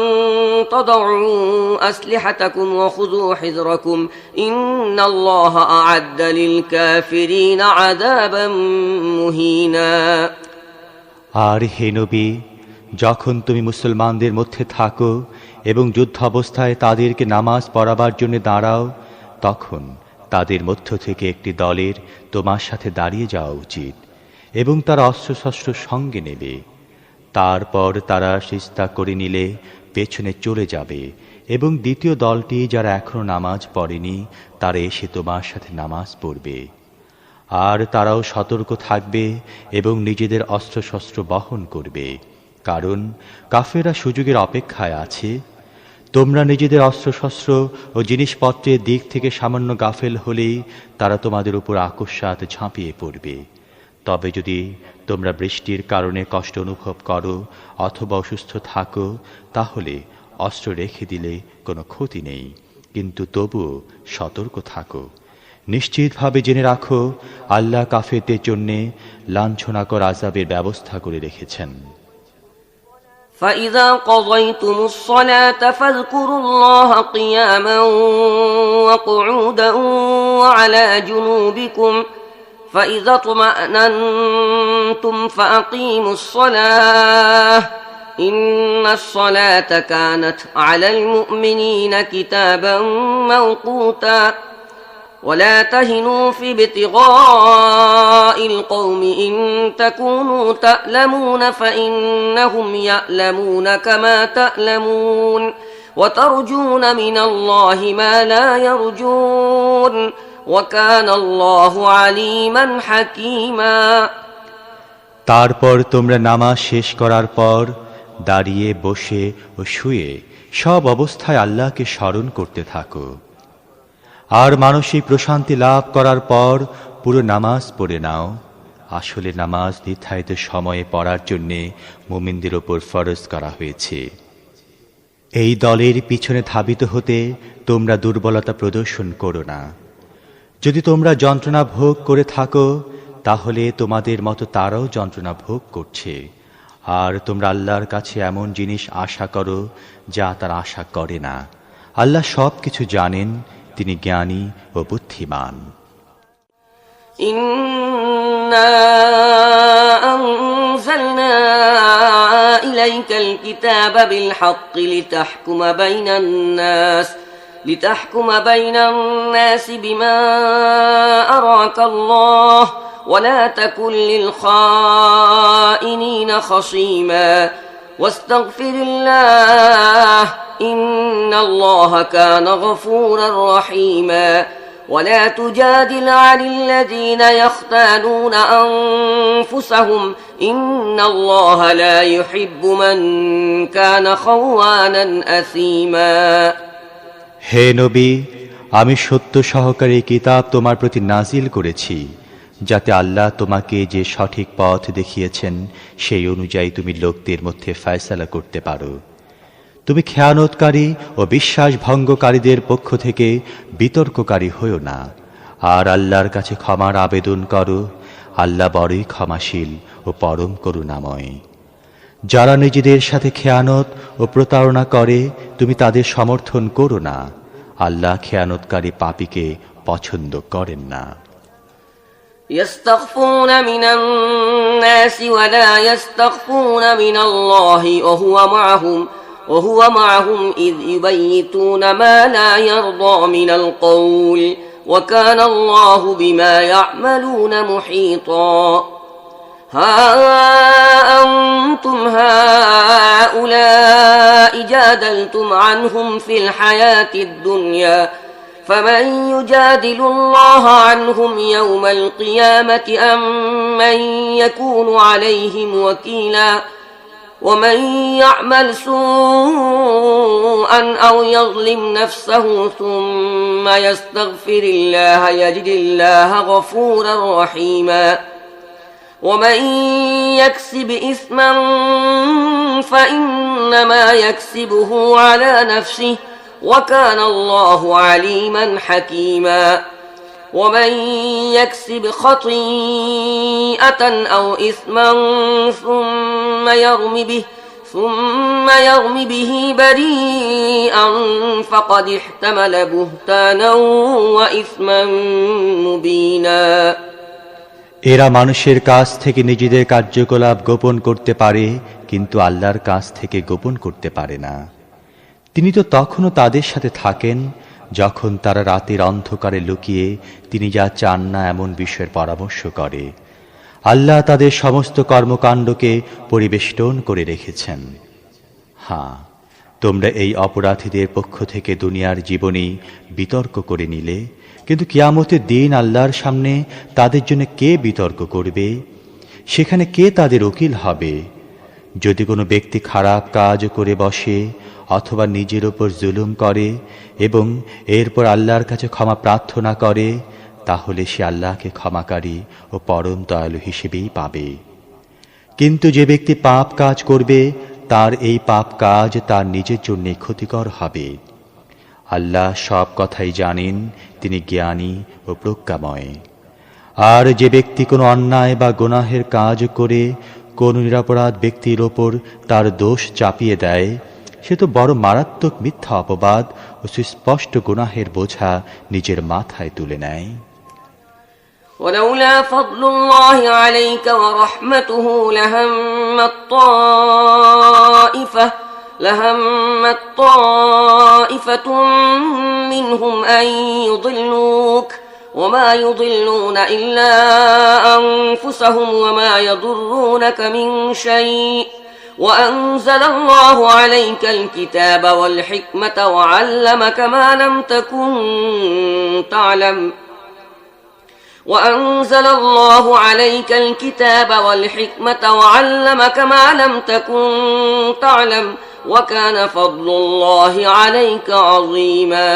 Speaker 2: تضعوا أسلحتكم وخذوا حذركم إن الله أعد للكافرين عذابا مهينا।
Speaker 3: আর হে নবী, যখন তুমি মুসলমানদের মধ্যে থাকো এবং যুদ্ধাবস্থায় তাদেরকে নামাজ পড়াবার জন্য দাঁড়াও, তখন তাদের মধ্য থেকে একটি দলের তোমার সাথে দাঁড়িয়ে যাওয়া উচিত এবং তারা অস্ত্রশস্ত্র সঙ্গে নেবে। তারপর তারা সিজদা করে নিলে পেছনে চলে যাবে এবং দ্বিতীয় দলটি যারা এখনো নামাজ পড়েনি, তারা এসে তোমার সাথে নামাজ পড়বে। আর তারাও সতর্ক থাকবে এবং নিজেদের অস্ত্রশস্ত্র বহন করবে, কারণ কাফেররা সুযোগের অপেক্ষায় আছে। তোমরা নিজেদের অস্ত্রশস্ত্র ও জিনিসপত্রের দিক থেকে সামান্য গাফেল হলেই তারা তোমাদের উপর আকস্মাৎ ঝাঁপিয়ে পড়বে। তবে যদি তোমরা বৃষ্টির কারণে কষ্ট অনুভব করো অথবা অসুস্থ থাকো, তাহলে অস্ত্র রেখে দিলে কোনো ক্ষতি নেই, কিন্তু তবুও সতর্ক থাকো। নিশ্চিতভাবে জেনে রাখো, আল্লাহ কাফেরদের জন্য লাঞ্ছনাকর আযাবের ব্যবস্থা করে রেখেছেন।
Speaker 2: فإذا قضيتم الصلاة فاذكروا الله قياما وقعودا وعلى جنوبكم فإذا اطمأننتم فأقيموا الصلاة إن الصلاة كانت على المؤمنين كتابا موقوتا ولا تهنوا في ابتغاء القوم إن تكونوا تألمون فإنهم يألمون كما تألمون وترجون من الله ما لا يرجون وكان الله عليما حكيما।
Speaker 3: তারপর তোমরা নামাজ শেষ করার পর দাঁড়িয়ে বসে ও শুয়ে সব অবস্থায় আল্লাহকে স্মরণ করতে থাকো। আর মানসিক প্রশান্তি লাভ করার পর পুরো নামাজ পড়ে নাও। আসলে নামাজ নির্ধারিত সময়ে পড়ার জন্য মুমিনদের উপর ফরজ করা হয়েছে। এই দলের পিছনে ধাবিত হতে তোমরা দুর্বলতা প্রদর্শন করো না। যদি তোমরা যন্ত্রণা ভোগ করে থাকো, তাহলে তোমাদের মতো তারাও যন্ত্রণা ভোগ করছে। আর তোমরা আল্লাহর কাছে এমন জিনিস আশা করো যা তারা আশা করে না। আল্লাহ সব কিছু জানেন, তিনি জ্ঞানী ও বুদ্ধিমান।
Speaker 2: ইন্না আনজালনা ইলাইকাল কিতাবা বিল হাক্কি লিতাহকুমা বাইনান নাস বিমা আরাকাল্লাহ ওয়া লা তাকুন লিল খাইনিনা খাসীমা ওয়াস্তাগফিরিল্লাহ ইন্নাল্লাহা কানা গফুরার রহিমা ولا تجادل عن الذين يختانون أنفسهم إن الله لا يحب من كان خوانا أثيما।
Speaker 3: হে নবী, আমি সত্য সহকারে কিতাব তোমার প্রতি নাজিল করেছি, যাতে আল্লাহ তোমাকে যে সঠিক পথ দেখিয়েছেন সেই অনুযায়ী তুমি লোকদের মধ্যে ফয়সালা করতে পারো। তুমি খেয়ানতকারী ও বিশ্বাস ভঙ্গকারীদের পক্ষ থেকে বিতর্ককারী হও না, আর আল্লাহর কাছে ক্ষমার আবেদন করো। আল্লাহ বড়ই ক্ষমাশীল ও পরম করুণাময়। যারা নিজেদের সাথে খেয়ানত ও প্রতারণা করে তুমি তাদের সমর্থন করো না। আল্লাহ খেয়ানতকারী পাপীকে পছন্দ করেন না।
Speaker 2: يستخفون من الناس ولا يستخفون من الله وهو معهم إذ يبيتون ما لا يرضى من القول وكان الله بما يعملون محيطا ها أنتم هؤلاء جادلتم عنهم في الحياة الدنيا فمن يجادل الله عنهم يوم القيامة أم من يكون عليهم وكيلا ومن يعمل سوءا أو يظلم نفسه ثم يستغفر الله يجد الله غفورا رحيما ومن يكسب إثما فإنما يكسبه على نفسه وكان الله عليما حكيما ومن يكسب خطيئة أو إثما ثم يرم به بريئا فقد احتمل بهتانا وإثما مبينا।
Speaker 3: এরা মানুষের কাছ থেকে নিজেদের কার্যকলাপ গোপন করতে পারে, কিন্তু আল্লাহর কাছ থেকে গোপন করতে পারে না। তিনি তো তখনও তাদের সাথে থাকেন যখন তারা রাতের অন্ধকারে লুকিয়ে তিনি যা চান না এমন বিষয়ের পরামর্শ করে। আল্লাহ তাদের সমস্ত কর্মকাণ্ডকে পরিবেষ্টন করে রেখেছেন। হ্যাঁ, তোমরা এই অপরাধীদের পক্ষ থেকে দুনিয়ার জীবনেই বিতর্ক করে নিলে, কিন্তু কিয়ামতের দিন আল্লাহর সামনে তাদের জন্য কে বিতর্ক করবে? সেখানে কে তাদের উকিল হবে? যদি কোনো ব্যক্তি খারাপ কাজ করে বসে অথবা নিজের উপর জুলুম করে এবং এরপর আল্লাহর কাছে ক্ষমা প্রার্থনা করে, তাহলে সে আল্লাহকে ক্ষমাকারী ও পরম দয়ালু হিসেবেই পাবে। কিন্তু যে ব্যক্তি পাপ কাজ করবে, তার এই পাপ কাজ তার নিজের জন্য ক্ষতিকর হবে। আল্লাহ সব কথাই জানেন, তিনি জ্ঞানী ও প্রজ্ঞাময়। আর যে ব্যক্তি কোনো অন্যায় বা গুনাহের কাজ করে কোন নিরপরাধ ব্যক্তির ওপর তার দোষ চাপিয়ে দেয়, সে তো বড় মারাত্মক মিথ্যা অপবাদ ও সুস্পষ্ট গুনাহের বোঝা নিজের মাথায় তুলে নেয়।
Speaker 2: ولولا فضل الله عليك ورحمته لهمت طائفة منهم أن يضلوك وما يضلون إلا أنفسهم وما يضرونك من شيء وأنزل الله عليك الكتاب والحكمة وعلمك ما لم تكن تعلم وأنزل الله عليك الكتاب والحكمة وعلمك ما لم تكن تعلم وكان فضل الله عليك عظيما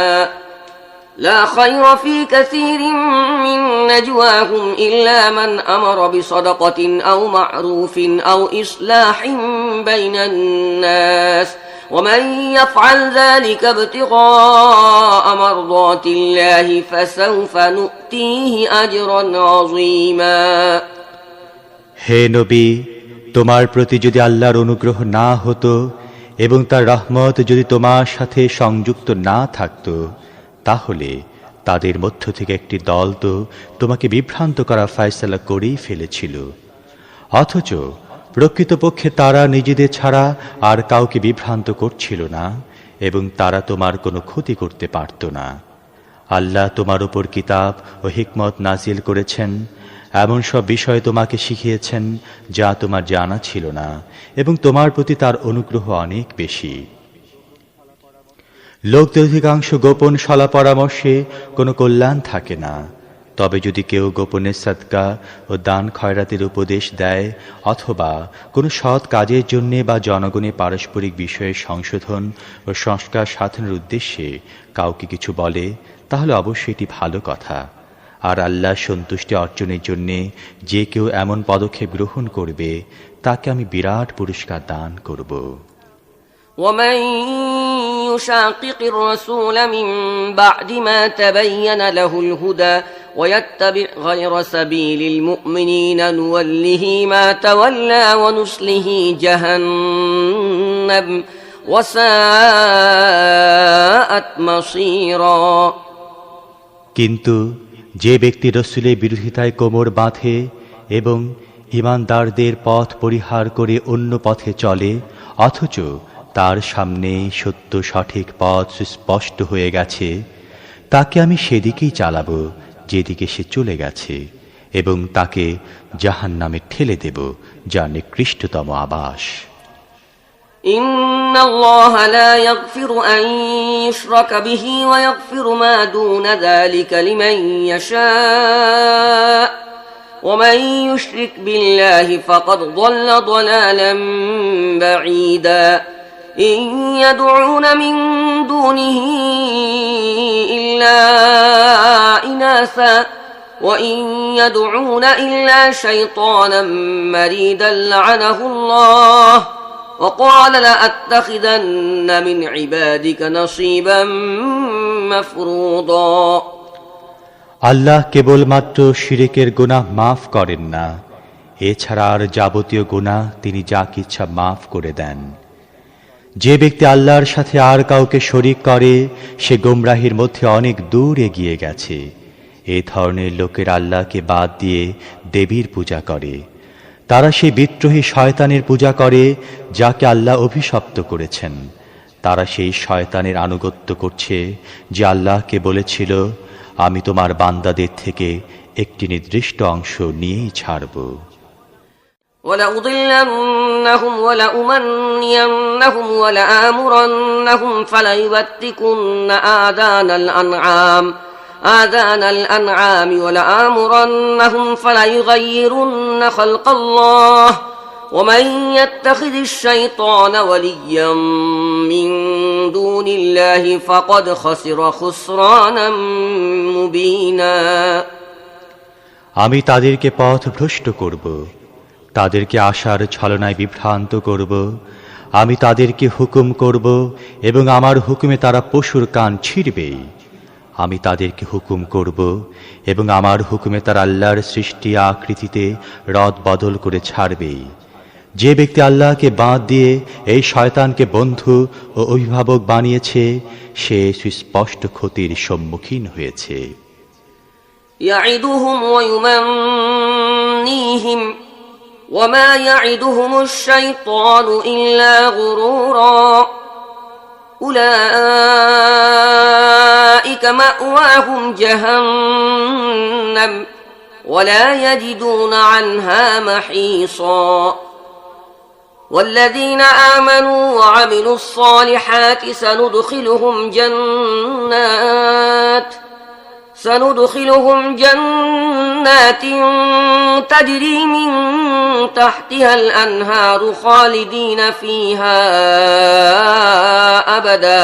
Speaker 2: لا خير في كثير من نجواهم إلا من أمر بصدقة أو معروف أو إصلاح بين الناس ومن يفعل ذلك ابتغاء مرضات الله فسوف نؤتيه أجرا عظيما
Speaker 3: হে নবী, তোমার প্রতি যদি আল্লাহর অনুগ্রহ না হতো এবং তার রহমত যদি তোমার সাথে সংযুক্ত না থাকতো, তাহলে তাদের মধ্য থেকে একটি দল তো তোমাকে বিভ্রান্ত করার ফয়সালা করেই ফেলেছিল। অথচ প্রকৃতপক্ষে তারা নিজেদের ছাড়া আর কাউকে বিভ্রান্ত করছিল না এবং তারা তোমার কোনো ক্ষতি করতে পারত না। আল্লাহ তোমার উপর কিতাব ও হিকমত নাজিল করেছেন, এমন সব বিষয় তোমাকে শিখিয়েছেন যা তোমার জানা ছিল না, এবং তোমার প্রতি তার অনুগ্রহ অনেক বেশি। লোকদের অধিকাংশ গোপন সলা পরামর্শে কোনো কল্যাণ থাকে না। তবে যদি কেউ গোপনে সাদকা ও দান খয়রাতের উপদেশ দেয় অথবা কোনো সৎ কাজের জন্য বা জনগণের পারস্পরিক বিষয়ে সংশোধন ও সংস্কার সাধনের উদ্দেশ্যে কাউকে কিছু বলে, তাহলে অবশ্যই এটি ভালো কথা। আর আল্লাহ সন্তুষ্টি অর্জনের জন্য যে কেউ এমন পদক্ষেপ গ্রহণ করবে, তাকে আমি বিরাট পুরস্কার দান করব।
Speaker 2: ومن يشاقق الرسول من بعد ما تبين له الهدى ويتبع غير سبيل المؤمنين نوله ما تولى ونصله جهنم وساءت مصيرا
Speaker 3: কিন্তু যে ব্যক্তি রাসূলের বিরোধিতায় কোমর বাঁধে এবং ঈমানদারদের পথ পরিহার করে অন্য পথে চলে, অথচ তার সামনে সত্য সঠিক পথ সুস্পষ্ট হয়ে গেছে, তাকে আমি সেদিকেই চালাবো যেদিকে সে চলে গেছে, এবং তাকে জাহান্নামে ঠেলে দেব, যা নিকৃষ্টতম আবাস।
Speaker 2: إن الله لا يغفر أن يشرك به ويغفر ما دون ذلك لمن يشاء ومن يشرك بالله فقد ضل ضلالا بعيدا إن يدعون من دونه إلا إناثا وإن يدعون إلا شيطانا مريدا لعنه الله وقال لأتخذن من عبادك نصيبا مفروضا
Speaker 3: আল্লাহ কেবলমাত্র শিরকের গুনাহ মাফ করেন না, এছাড়া আর যাবতীয় গুনাহ তিনি যাকে ইচ্ছা মাফ করে দেন। যে ব্যক্তি আল্লাহর সাথে আর কাউকে শরীক করে, সে গোমরাহির মধ্যে অনেক দূর এগিয়ে গেছে। এই ধরনের লোকের আল্লাহকে বাদ দিয়ে দেবীর পূজা করে। তারা সেই বিদ্রোহী শয়তানের পূজা করে যাকে আল্লাহ অভিশপ্ত করেছেন। তারা সেই শয়তানের আনুগত্য করছে যে আল্লাহকে বলেছিল, আমি তোমার বান্দাদের থেকে একটি নির্দিষ্ট অংশ নিয়েই ছাড়ব।
Speaker 2: وَلَأُضِلَّنَّهُمْ وَلَأُمَنِّيَنَّهُمْ وَلَآمُرَنَّهُمْ فَلَيُبَتِّكُنَّ آذَانَ الْأَنْعَامِ وَلَآمُرَنَّهُمْ فَلَيُغَيِّرُنَّ خَلْقَ اللَّهِ ومن يتخذ الشيطان وليا من دون الله فقد خسر خسرانا مبينا
Speaker 3: আমি তাদেরকে পথভ্রষ্ট করব, তাদেরকে আশার ছলনায় বিভ্রান্ত করব। আমি তাদেরকে হুকুম করব এবং আমার হুকুমে তারা পশুর কান ছিঁড়বে। আমি তাদেরকে হুকুম করব এবং আমার হুকুমে তারা আল্লাহর সৃষ্টি আকৃতিতে রদ বদল করে ছাড়বে। যে ব্যক্তি আল্লাহকে বাদ দিয়ে এই শয়তানকে বন্ধু ও অভিভাবক বানিয়েছে, সে সুস্পষ্ট ক্ষতির সম্মুখীন হয়েছে।
Speaker 2: يعدهم ويمنيهم وما يعدهم الشيطان إلا غرورا أولئك مأواهم جهنم ولا يجدون عنها محيصا والذين آمنوا وعملوا الصالحات سندخلهم جنات تجري من تحتها الأنهار خالدين فيها أبدا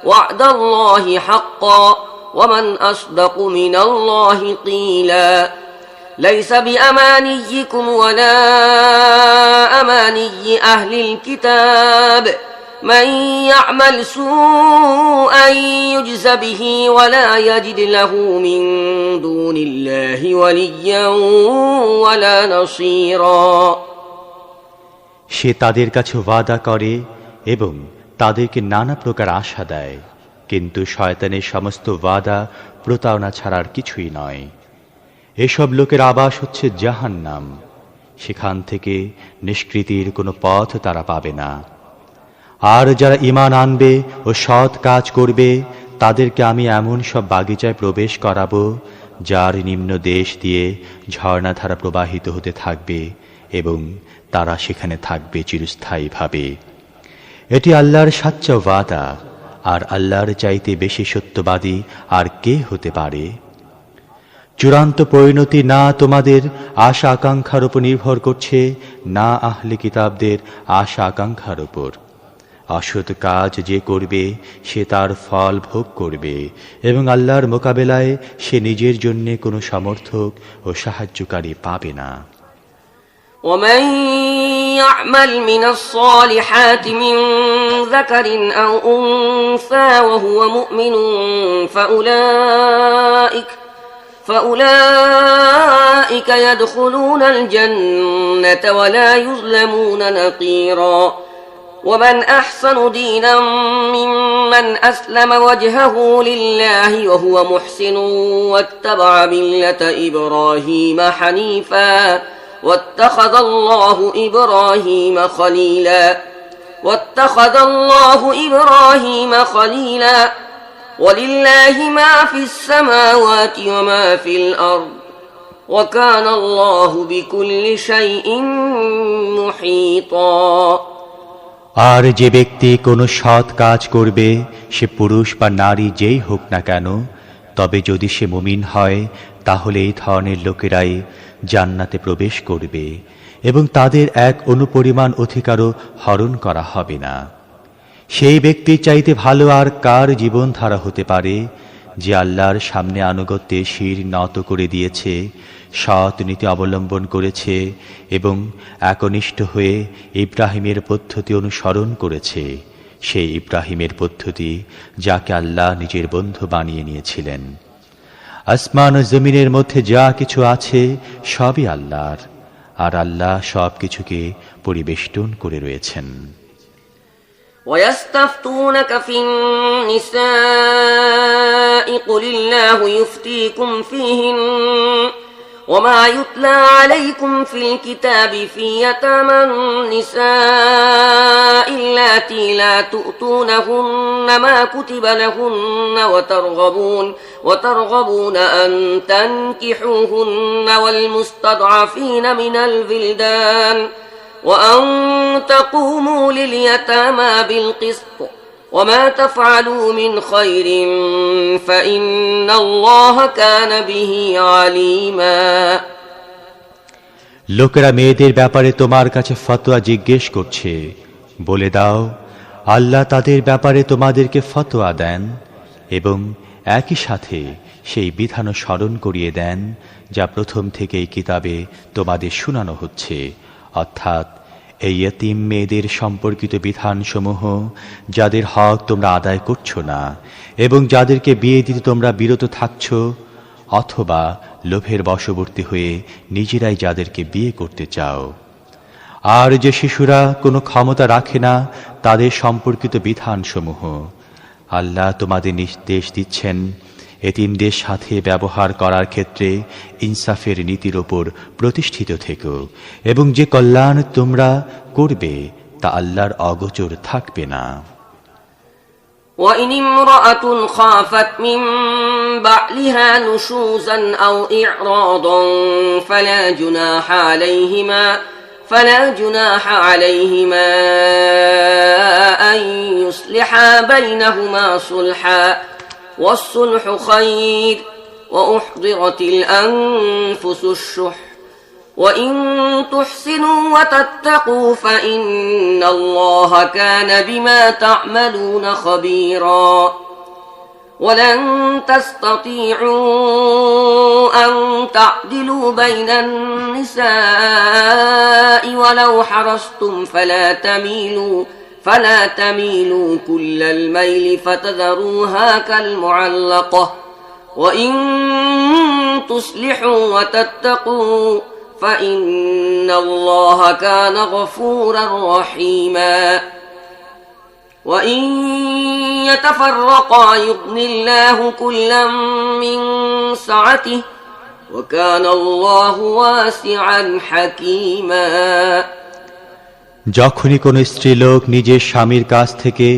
Speaker 2: وعد الله حقا ومن أصدق من الله قيلا ليس بأمانيكم ولا أماني أهل الكتاب من يعمل سوءا يجز به ولا يجد له من دون الله وليا ولا نصيرا
Speaker 3: সে তাদের কাছে ওয়াদা করে এবং তাদেরকে নানা প্রকার আশা দেয়, কিন্তু শয়তানের সমস্ত ওয়াদা প্রতারণা ছাড়ার কিছুই নয়। এসব লোকের আবাস হচ্ছে জাহান্নাম, সেখান থেকে নিষ্কৃতির কোনো পথ তারা পাবে না। আর যারা ঈমান আনবে ও সৎ কাজ করবে, তাদেরকে আমি এমন সব বাগিচায় প্রবেশ করাবো যার নিম্ন দেশ দিয়ে ঝর্ণাধারা প্রবাহিত হতে থাকবে এবং তারা সেখানে থাকবে চিরস্থায়ীভাবে। এটি আল্লাহর সাচ্চা ওয়াদা, আর আল্লাহর চাইতে বেশি সত্যবাদী আর কে হতে পারে? চূড়ান্ত পরিণতি না তোমাদের আশা আকাঙ্ক্ষার উপর নির্ভর করছে, না আহলে কিতাবদের আশা আকাঙ্ক্ষার উপর। অসৎ কাজ যে করবে সে তার ফল ভোগ করবে এবং আল্লাহর মোকাবেলায় সে নিজের জন্য কোনো সমর্থক ও সাহায্যকারী পাবে না।
Speaker 2: ومن يعمل من الصالحات من ذكر أو أنثى وهو مؤمن فأولئك يدخلون الجنة ولا يظلمون نقيرا ومن أحسن دينا ممن أسلم وجهه لله وهو محسن واتبع ملة إبراهيم حنيفا واتخذ الله إبراهيم خليلا ولله ما في السماوات وما في الأرض وكان الله بكل شيء محيطا
Speaker 3: আর যে ব্যক্তি কোনো সৎ কাজ করবে, সে পুরুষ বা নারী যেই হোক না কেন, তবে যদি সে মুমিন হয়, তাহলে এই ধরনের লোকেরাই জান্নাতে প্রবেশ করবে এবং তাদের এক অনুপরিমাণ অধিকারও হরণ করা হবে না। সেই ব্যক্তির চাইতে ভালো আর কার জীবনধারা হতে পারে, যে আল্লাহর সামনে আনুগত্যে শির নত করে দিয়েছে, সৎ নীতি অবলম্বন করেছে এবং একনিষ্ঠ হয়ে ইব্রাহিমের পদ্ধতি অনুসরণ করেছে, সেই ইব্রাহিমের পদ্ধতি যাকে আল্লাহ নিজের বন্ধু বানিয়ে নিয়েছিলেন। আসমান ও জমিনের মধ্যে যা কিছু আছে সবই আল্লাহর, আর আল্লাহ সব কিছুকে পরিবেষ্টন করে রয়েছেন।
Speaker 2: ويستفتونك في النساء قل الله يفتيكم فيهن وما يتلى عليكم في الكتاب في يتامى النساء اللاتي لا تؤتونهن ما كتب لهن وترغبون أن تنكحوهن والمستضعفين من الولدان وأن تقوموا لليتامى بالقسط وما تفعلوا من خير فإن الله كان به عليما
Speaker 3: লোকেরা মেয়েদের ব্যাপারে তোমার কাছে ফতোয়া জিজ্ঞেস করছে, বলে দাও, আল্লাহ তাদের ব্যাপারে তোমাদেরকে ফতোয়া দেন এবং একই সাথে সেই বিধানও স্মরণ করিয়ে দেন যা প্রথম থেকেই কিতাবে তোমাদের শোনানো হচ্ছে, অর্থাৎ এই ইয়তীম মেয়েদের সম্পর্কিত বিধানসমূহ যাদের হক তোমরা আদায় করছো না এবং যাদেরকে বিয়ে দিতে তোমরা বিরত থাকছ, অথবা লোভের বশবর্তী হয়ে নিজেরাই যাদেরকে বিয়ে করতে চাও। আর যে শিশুরা কোনো ক্ষমতা রাখে না তাদের সম্পর্কিত বিধানসমূহ। আল্লাহ তোমাদের নির্দেশ দিচ্ছেন, এতিমদের সাথে ব্যবহার করার ক্ষেত্রে ইনসাফের নীতির ওপর প্রতিষ্ঠিত থেকো এবং যে কল্যাণ তোমরা করবে তা আল্লাহর অগোচর থাকবে না।
Speaker 2: وإن امرأة خافت من بعلها نشوزا أو إعراضا فلا جناح عليهما أن يصلحا بينهما صلحا والصلح خير وأحضرت الأنفس الشح وإن تحسنوا وتتقوا فإن الله كان بما تعملون خبيرا ولن تستطيعوا أن تعدلوا بين النساء ولو حرصتم فلا تميلوا كل الميل فتذروها كالمعلقة وإن تصلحوا وتتقوا فإن الله كان غفورا رحيما وإن يتفرقا يغن الله كلا من سعته وكان الله واسعا حكيما
Speaker 3: যখনই কোনো স্ত্রীলোক নিজের স্বামীর কাছ থেকে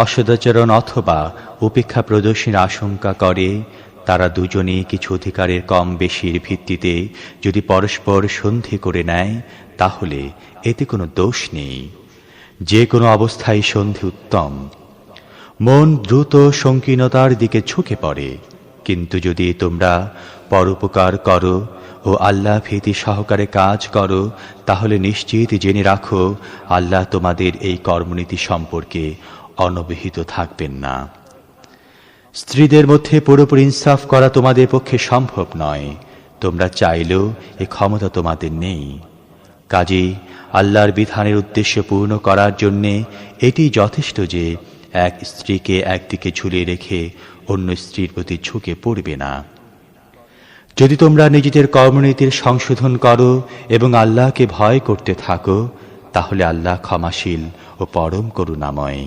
Speaker 3: অসদাচরণ অথবা উপেক্ষা প্রদর্শনের আশঙ্কা করে, তারা দুজনে কিছু অধিকারের কম বেশির ভিত্তিতে যদি পরস্পর সন্ধি করে নেয় তাহলে এতে কোনো দোষ নেই। যে কোনো অবস্থায় সন্ধি উত্তম। মন দ্রুত সংকীর্ণতার দিকে ঝুঁকে পড়ে, কিন্তু যদি তোমরা পরোপকার করো ও আল্লাহ ভীতি সহকারে কাজ করো তাহলে নিশ্চিত জেনে রাখো আল্লাহ তোমাদের এই কর্মনীতি সম্পর্কে অনবহিত থাকবেন না। স্ত্রীদের মধ্যে পুরোপুরি ইনসাফ করা তোমাদের পক্ষে সম্ভব নয়, তোমরা চাইলেও এ ক্ষমতা তোমাদের নেই। কাজেই আল্লাহর বিধানের উদ্দেশ্য পূর্ণ করার জন্যে এটি যথেষ্ট যে এক স্ত্রীকে একদিকে ঝুলিয়ে রেখে অন্য স্ত্রীর প্রতি ঝুঁকে পড়বে না। যদি তোমরা নিজেদের কর্মনীতির সংশোধন করো এবং আল্লাহকে ভয় করতে থাকো তাহলে আল্লাহ ক্ষমাশীল ও পরম করুণাময়।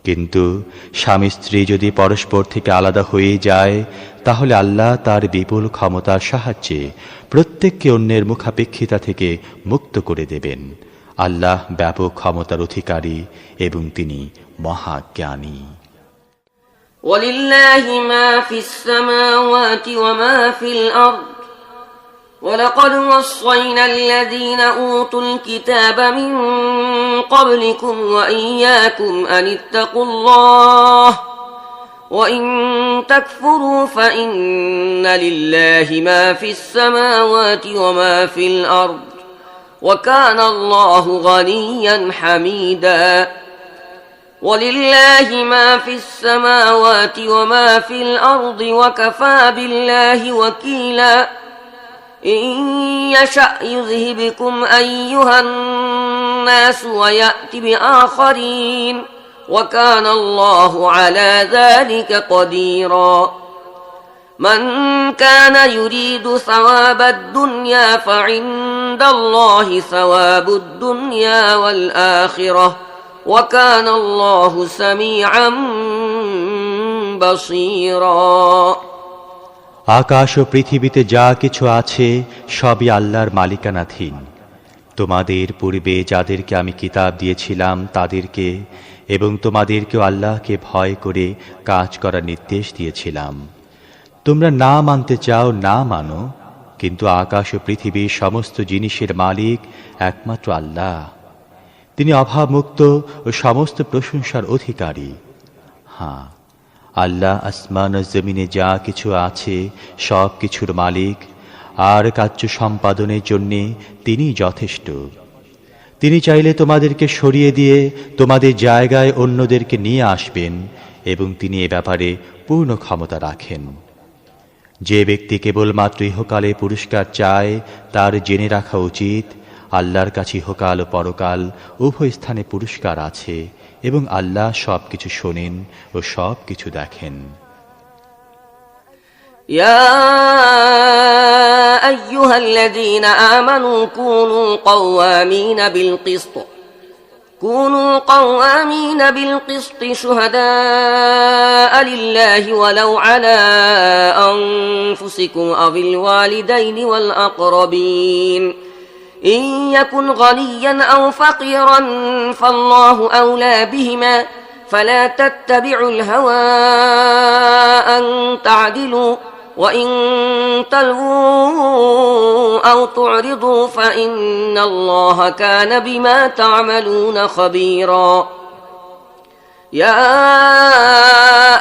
Speaker 3: কিন্তু স্বামী স্ত্রী যদি পরস্পর থেকে আলাদা হয়ে যায় তাহলে আল্লাহ তার বিপুল ক্ষমতার সাহায্যে প্রত্যেককে অন্যের মুখাপেক্ষিতা থেকে মুক্ত করে দেবেন। আল্লাহ ব্যাপক ক্ষমতার অধিকারী এবং তিনি মহাজ্ঞানী।
Speaker 2: ولله ما في السماوات وما في الأرض ولقد وصينا الذين أوتوا الكتاب من قبلكم وإياكم أن اتقوا الله وإن تكفروا فإن لله ما في السماوات وما في الأرض وكان الله غنيا حميدا ولله ما في السماوات وما في الأرض وكفى بالله وكيلا إن يشأ يذهبكم أيها الناس ويأت بآخرين وكان الله على ذلك قديرا من كان يريد ثواب الدنيا فعند الله ثواب الدنيا والآخرة وكان الله سميعا بصيرا
Speaker 3: আকাশ ও পৃথিবীতে যা কিছু আছে সবই আল্লাহর মালিকানাধীন। তোমাদের পূর্বে যাদেরকে আমি কিতাব দিয়েছিলাম তাদেরকে এবং তোমাদেরকেও আল্লাহকে ভয় করে কাজ করার নির্দেশ দিয়েছিলাম। তোমরা না মানতে চাও না মানো, কিন্তু আকাশ ও পৃথিবীর সমস্ত জিনিসের মালিক একমাত্র আল্লাহ। তিনি অভাবমুক্ত ও সমস্ত প্রশংসার অধিকারী। হ্যাঁ, আল্লাহ আসমান ও জমিনে যা কিছু আছে সব কিছুর মালিক। আর কার্য সম্পাদনের জন্য তিনি যথেষ্ট। তিনি চাইলে তোমাদেরকে সরিয়ে দিয়ে তোমাদের জায়গায় অন্যদেরকে নিয়ে আসবেন এবং তিনি এ ব্যাপারে পূর্ণ ক্ষমতা রাখেন। যে ব্যক্তি কেবলমাত্র ইহকালে পুরস্কার চায় তার জেনে রাখা উচিত আল্লাহর কাছে ইহকাল ও পরকাল উভয় স্থানে পুরস্কার আছে এবং আল্লাহ সবকিছু শোনেন ও সবকিছু দেখেন।
Speaker 2: يا أيها الذين آمنوا كونوا قوامين بالقسط شهداء لله ولو على أنفسكم أو الوالدين والأقربين إن يكن غنيا أو فقيرا فالله أولى بهما فلا تتبعوا الهوى أن تعدلوا وإن تلووا أو تعرضوا فإن الله كان بما تعملون خبيرا يا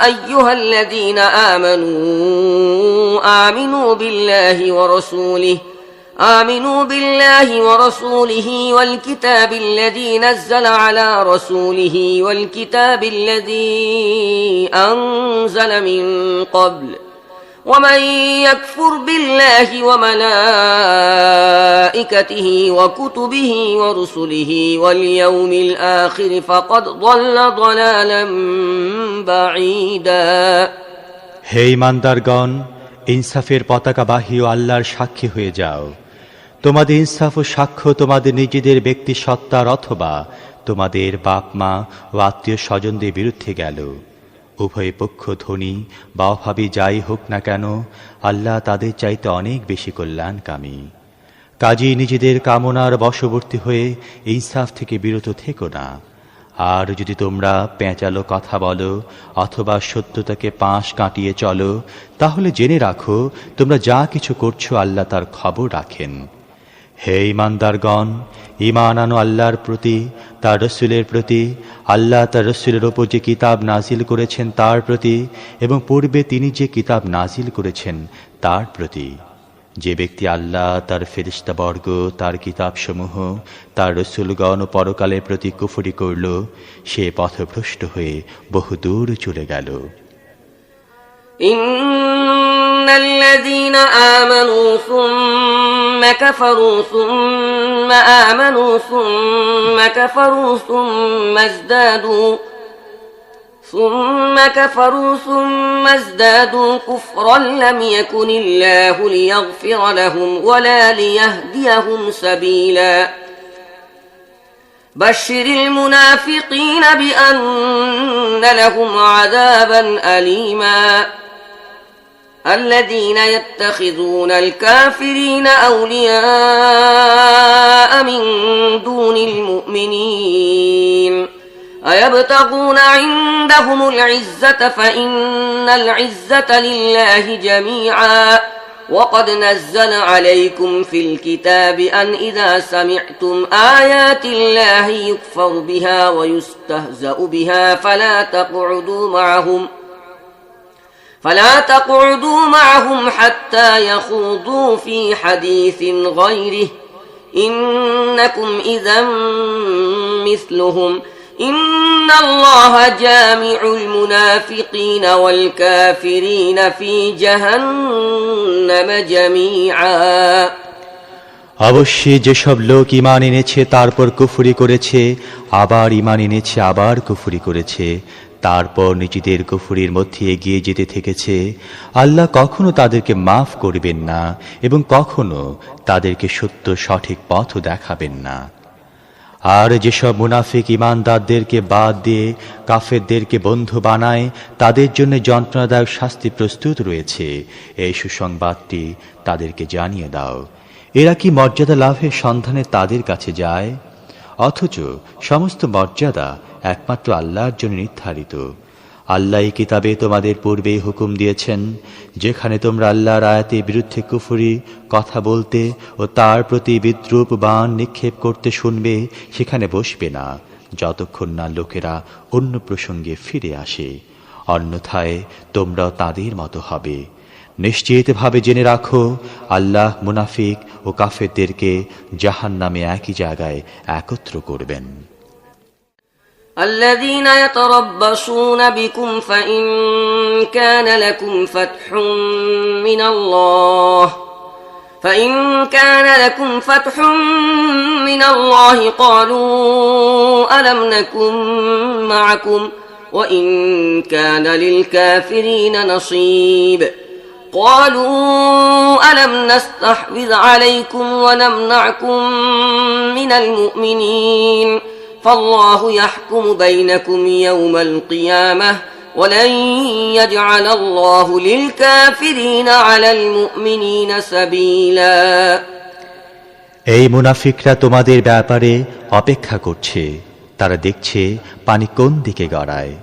Speaker 2: أيها الذين آمنوا بالله ورسوله والكتاب الذي نزل على رسوله والكتاب الذي أنزل من قبل ومن يكفر بالله وملائكته وكتبه ورسله واليوم الآخر فقد ضل ضلالا بعيدا
Speaker 3: হে ঈমানদারগণ, ইনসাফের পতাকাবাহী ও আল্লাহর সাক্ষী হয়ে যাও। তোমাদের ইনসাফ ও সাক্ষ্য তোমাদের নিজেদের ব্যক্তি সত্তার অথবা তোমাদের বাপ মা ও আত্মীয় স্বজনদের বিরুদ্ধে গেল। উভয় পক্ষ ধনী বা অভাবী যাই হোক না কেন, আল্লাহ তাদের চাইতে অনেক বেশি কল্যাণকামী। কাজেই নিজেদের কামনার বশবর্তী হয়ে ইনসাফ থেকে বিরত থেকো না। আর যদি তোমরা পেঁচালো কথা বলো অথবা সত্যতাকে পাশ কাটিয়ে চলো, তাহলে জেনে রাখো তোমরা যা কিছু করছো আল্লাহ তার খবর রাখেন। হে ঈমানদারগণ, ঈমান আনো আল্লাহর প্রতি, তার রসুলের প্রতি, আল্লাহ তার রসুলের ওপর যে কিতাব নাজিল করেছেন তার প্রতি এবং পূর্বে তিনি যে কিতাব নাজিল করেছেন তার প্রতি। যে ব্যক্তি আল্লাহ, তার ফেরেশতাবর্গ, তার কিতাবসমূহ, তার রসুলগণ ও পরকালের প্রতি কুফরি করল, সে পথভ্রষ্ট হয়ে বহুদূর চলে গেল।
Speaker 2: الذين آمنوا ثم كفروا ثم آمنوا ثم كفروا ثم ازدادوا كفرا لم يكن الله ليغفر لهم ولا ليهديهم سبيلا بشر المنافقين بأن لهم عذابا أليما الذين يتخذون الكافرين أولياء من دون المؤمنين أيبتغون عندهم العزة فإن العزة لله جميعا وقد نزل عليكم في الكتاب أن إذا سمعتم آيات الله يكفر بها ويستهزأ بها فلا تقعدوا معهم حتى يخوضوا في حديث غيره إنكم إذا مثلهم إن الله جامع المنافقين والكافرين في جهنم جميعا
Speaker 3: অবশ্যই যেসব লোক ঈমান এনেছে তারপর কুফরি করেছে, আবার ঈমান এনেছে আবার কুফরি করেছে, তারপর নিজেদের কুফরির মধ্যে এগিয়ে যেতে থেকেছে, আল্লাহ কখনো তাদেরকে মাফ করবেন না এবং কখনো তাদেরকে সত্য সঠিক পথ দেখাবেন না। আর যেসব মুনাফিক ঈমানদারদেরকে বাদ দিয়ে কাফেরদেরকে বন্ধু বানায়, তাদের জন্য যন্ত্রণাদায়ক শাস্তি প্রস্তুত রয়েছে। এই সুসংবাদটি তাদেরকে জানিয়ে দাও। এরা কি মর্যাদা লাভের সন্ধানে তাদের কাছে যায়? অথচ সমস্ত মর্যাদা একমাত্র আল্লাহর জন্য নির্ধারিত। আল্লাহ এই কিতাবে তোমাদের পূর্বেই হুকুম দিয়েছেন, যেখানে তোমরা আল্লাহর আয়াতের বিরুদ্ধে কুফরি কথা বলতে ও তার প্রতি বিদ্রূপ বাণ নিক্ষেপ করতে শুনবে, সেখানে বসবে না যতক্ষণ না লোকেরা অন্য প্রসঙ্গে ফিরে আসে। অন্যথায় তোমরাও তাদের মতো হবে। নিশ্চিতভাবে জেনে রাখো, আল্লাহ মুনাফিক ও কাফেরদেরকে জাহান্নামে একই জায়গায় একত্র করবেন।
Speaker 2: الذين يتربصون بكم فإن كان لكم فتح من الله قالوا ألم نكن معكم وإن كان للكافرين نصيب قالوا ألم نستحوذ عليكم ونمنعكم من المؤمنين فالله يحكم بينكم يوم القيامة ولن يجعل الله للكافرين على المؤمنين سبيلا
Speaker 3: এই মুনাফিকরা তোমাদের ব্যাপারে অপেক্ষা করছে, তারা দেখছে পানি কোন দিকে গড়ায়।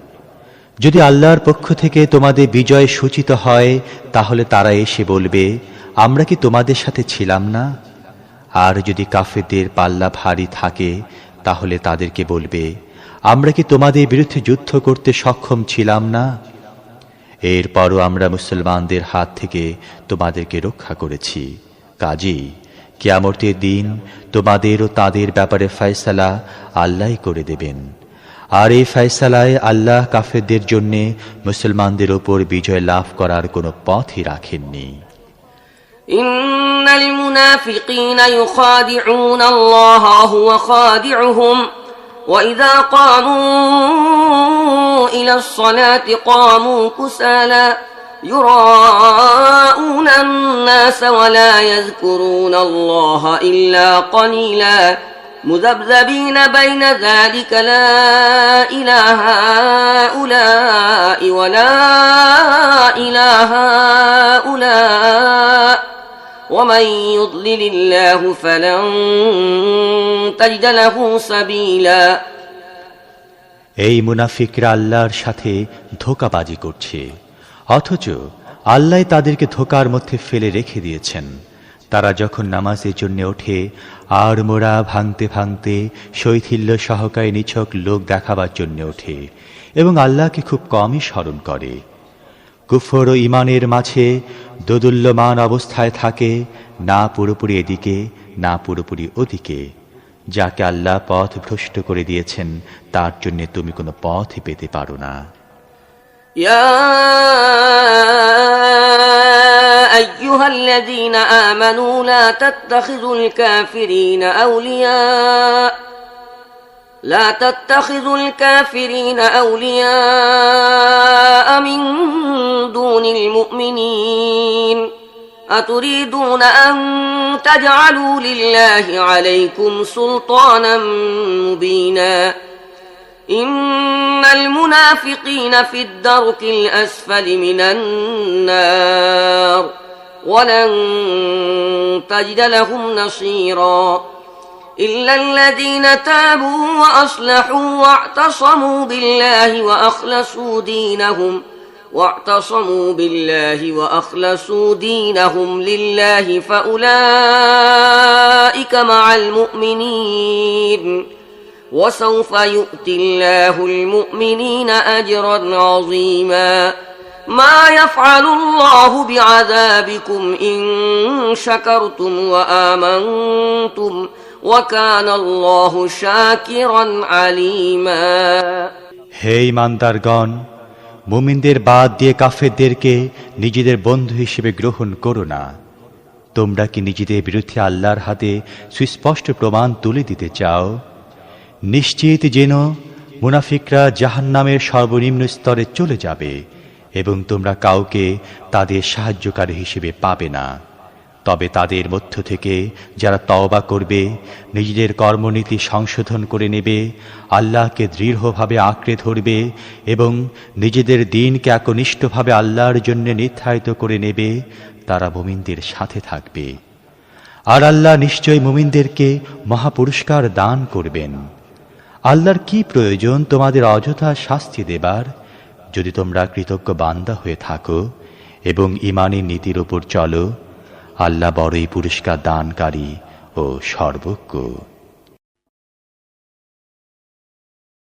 Speaker 3: যদি আল্লাহর পক্ষ থেকে তোমাদের বিজয় সূচিত হয়, তাহলে তারা এসে বলবে, আমরা কি তোমাদের সাথে ছিলাম না? আর যদি কাফেরদের পাল্লা ভারী থাকে, তাহলে তাদেরকে বলবে, আমরা কি তোমাদের বিরুদ্ধে যুদ্ধ করতে সক্ষম ছিলাম না? এরপরও আমরা মুসলমানদের হাত থেকে তোমাদেরকে রক্ষা করেছি। কাজেই কিয়ামতের দিন তোমাদের ও তাদের ব্যাপারে ফয়সালা আল্লাহই করে দেবেন। আর এই ফয়সালায় আল্লাহ কাফেরদের জন্য মুসলমানদের উপর বিজয় লাভ করার কোনো পথই রাখেননি।
Speaker 2: ইন্নাল মুনাফিকিনা ইউখাদিউনা আল্লাহ ওয়া হুয়া খাদিউহুম ওয়া ইযা কামু ইলাস সালাতি কামু কুসালা يراءون الناس ولا يذكرون الله إلا قليلا مذبذبين بين ذلك لا إله هؤلاء ولا إله هؤلاء ومن يضلل الله فلن تجد له سبيلا
Speaker 3: এই মুনাফিকরা আল্লাহর সাথে ধোঁকাবাজি করছে, অথচ আল্লাহ তাদেরকে ধোঁকার মধ্যে ফেলে রেখে দিয়েছেন। তারা যখন নামাজের জন্য ওঠে, আর মোড়া ভাঙতে ভাঙতে শৈথিল্য সহকারে নিছক লোক দেখাবার জন্য ওঠে এবং আল্লাহকে খুব কমই স্মরণ করে। কুফর ও ঈমানের মাঝে দোদুল্যমান অবস্থায় থাকে, না পুরোপুরি এদিকে না পুরোপুরি ওদিকে। যাকে আল্লাহ পথ ভ্রষ্ট করে দিয়েছেন, তার জন্য তুমি কোনো পথই পেতে পারো না।
Speaker 2: يا أيها الذين آمنوا لا تتخذوا الكافرين أولياء من دون المؤمنين أتريدون أن تجعلوا لله عليكم سلطانا مبينا إن المنافقين في الدرك الأسفل من النار ولن تجد لهم نصيرا إلا الذين تابوا وأصلحوا واعتصموا بالله وأخلصوا دينهم لله فأولئك مع المؤمنين وسوف يؤتي الله المؤمنين أجرا عظيما ما يفعل الله بعذابكم إن شكرتم وآمنتم وكان الله شاكرا عليما
Speaker 3: হে ঈমানদারগণ, মুমিনদের বাদ দিয়ে কাফেরদেরকে নিজেদের বন্ধু হিসেবে গ্রহণ করো না। তোমরা কি নিজেদের বিরুদ্ধে আল্লাহর হাতে সুস্পষ্ট প্রমাণ তুলে দিতে চাও? নিশ্চিত যেন মুনাফিকরা জাহান্নামের সর্বনিম্ন স্তরে চলে যাবে এবং তোমরা কাউকে তাদের সাহায্যকারী হিসেবে পাবে না। তবে তাদের মধ্য থেকে যারা তওবা করবে, নিজেদের কর্মনীতি সংশোধন করে নেবে, আল্লাহকে দৃঢ়ভাবে আঁকড়ে ধরবে এবং নিজেদের দিনকে একনিষ্ঠভাবে আল্লাহর জন্য নির্ধারিত করে নেবে, তারা মুমিনদের সাথে থাকবে। আর আল্লাহ নিশ্চয়ই মুমিনদেরকে মহাপুরস্কার দান করবেন। আল্লাহর কি প্রয়োজন তোমাদের অযথা শাস্তি দেবার, যদি তোমরা কৃতজ্ঞ বান্দা হয়ে থাকো এবং ঈমানের নীতির উপর চলো। আল্লাহ বড়ই পুরস্কার দানকারী ও সর্বজ্ঞ।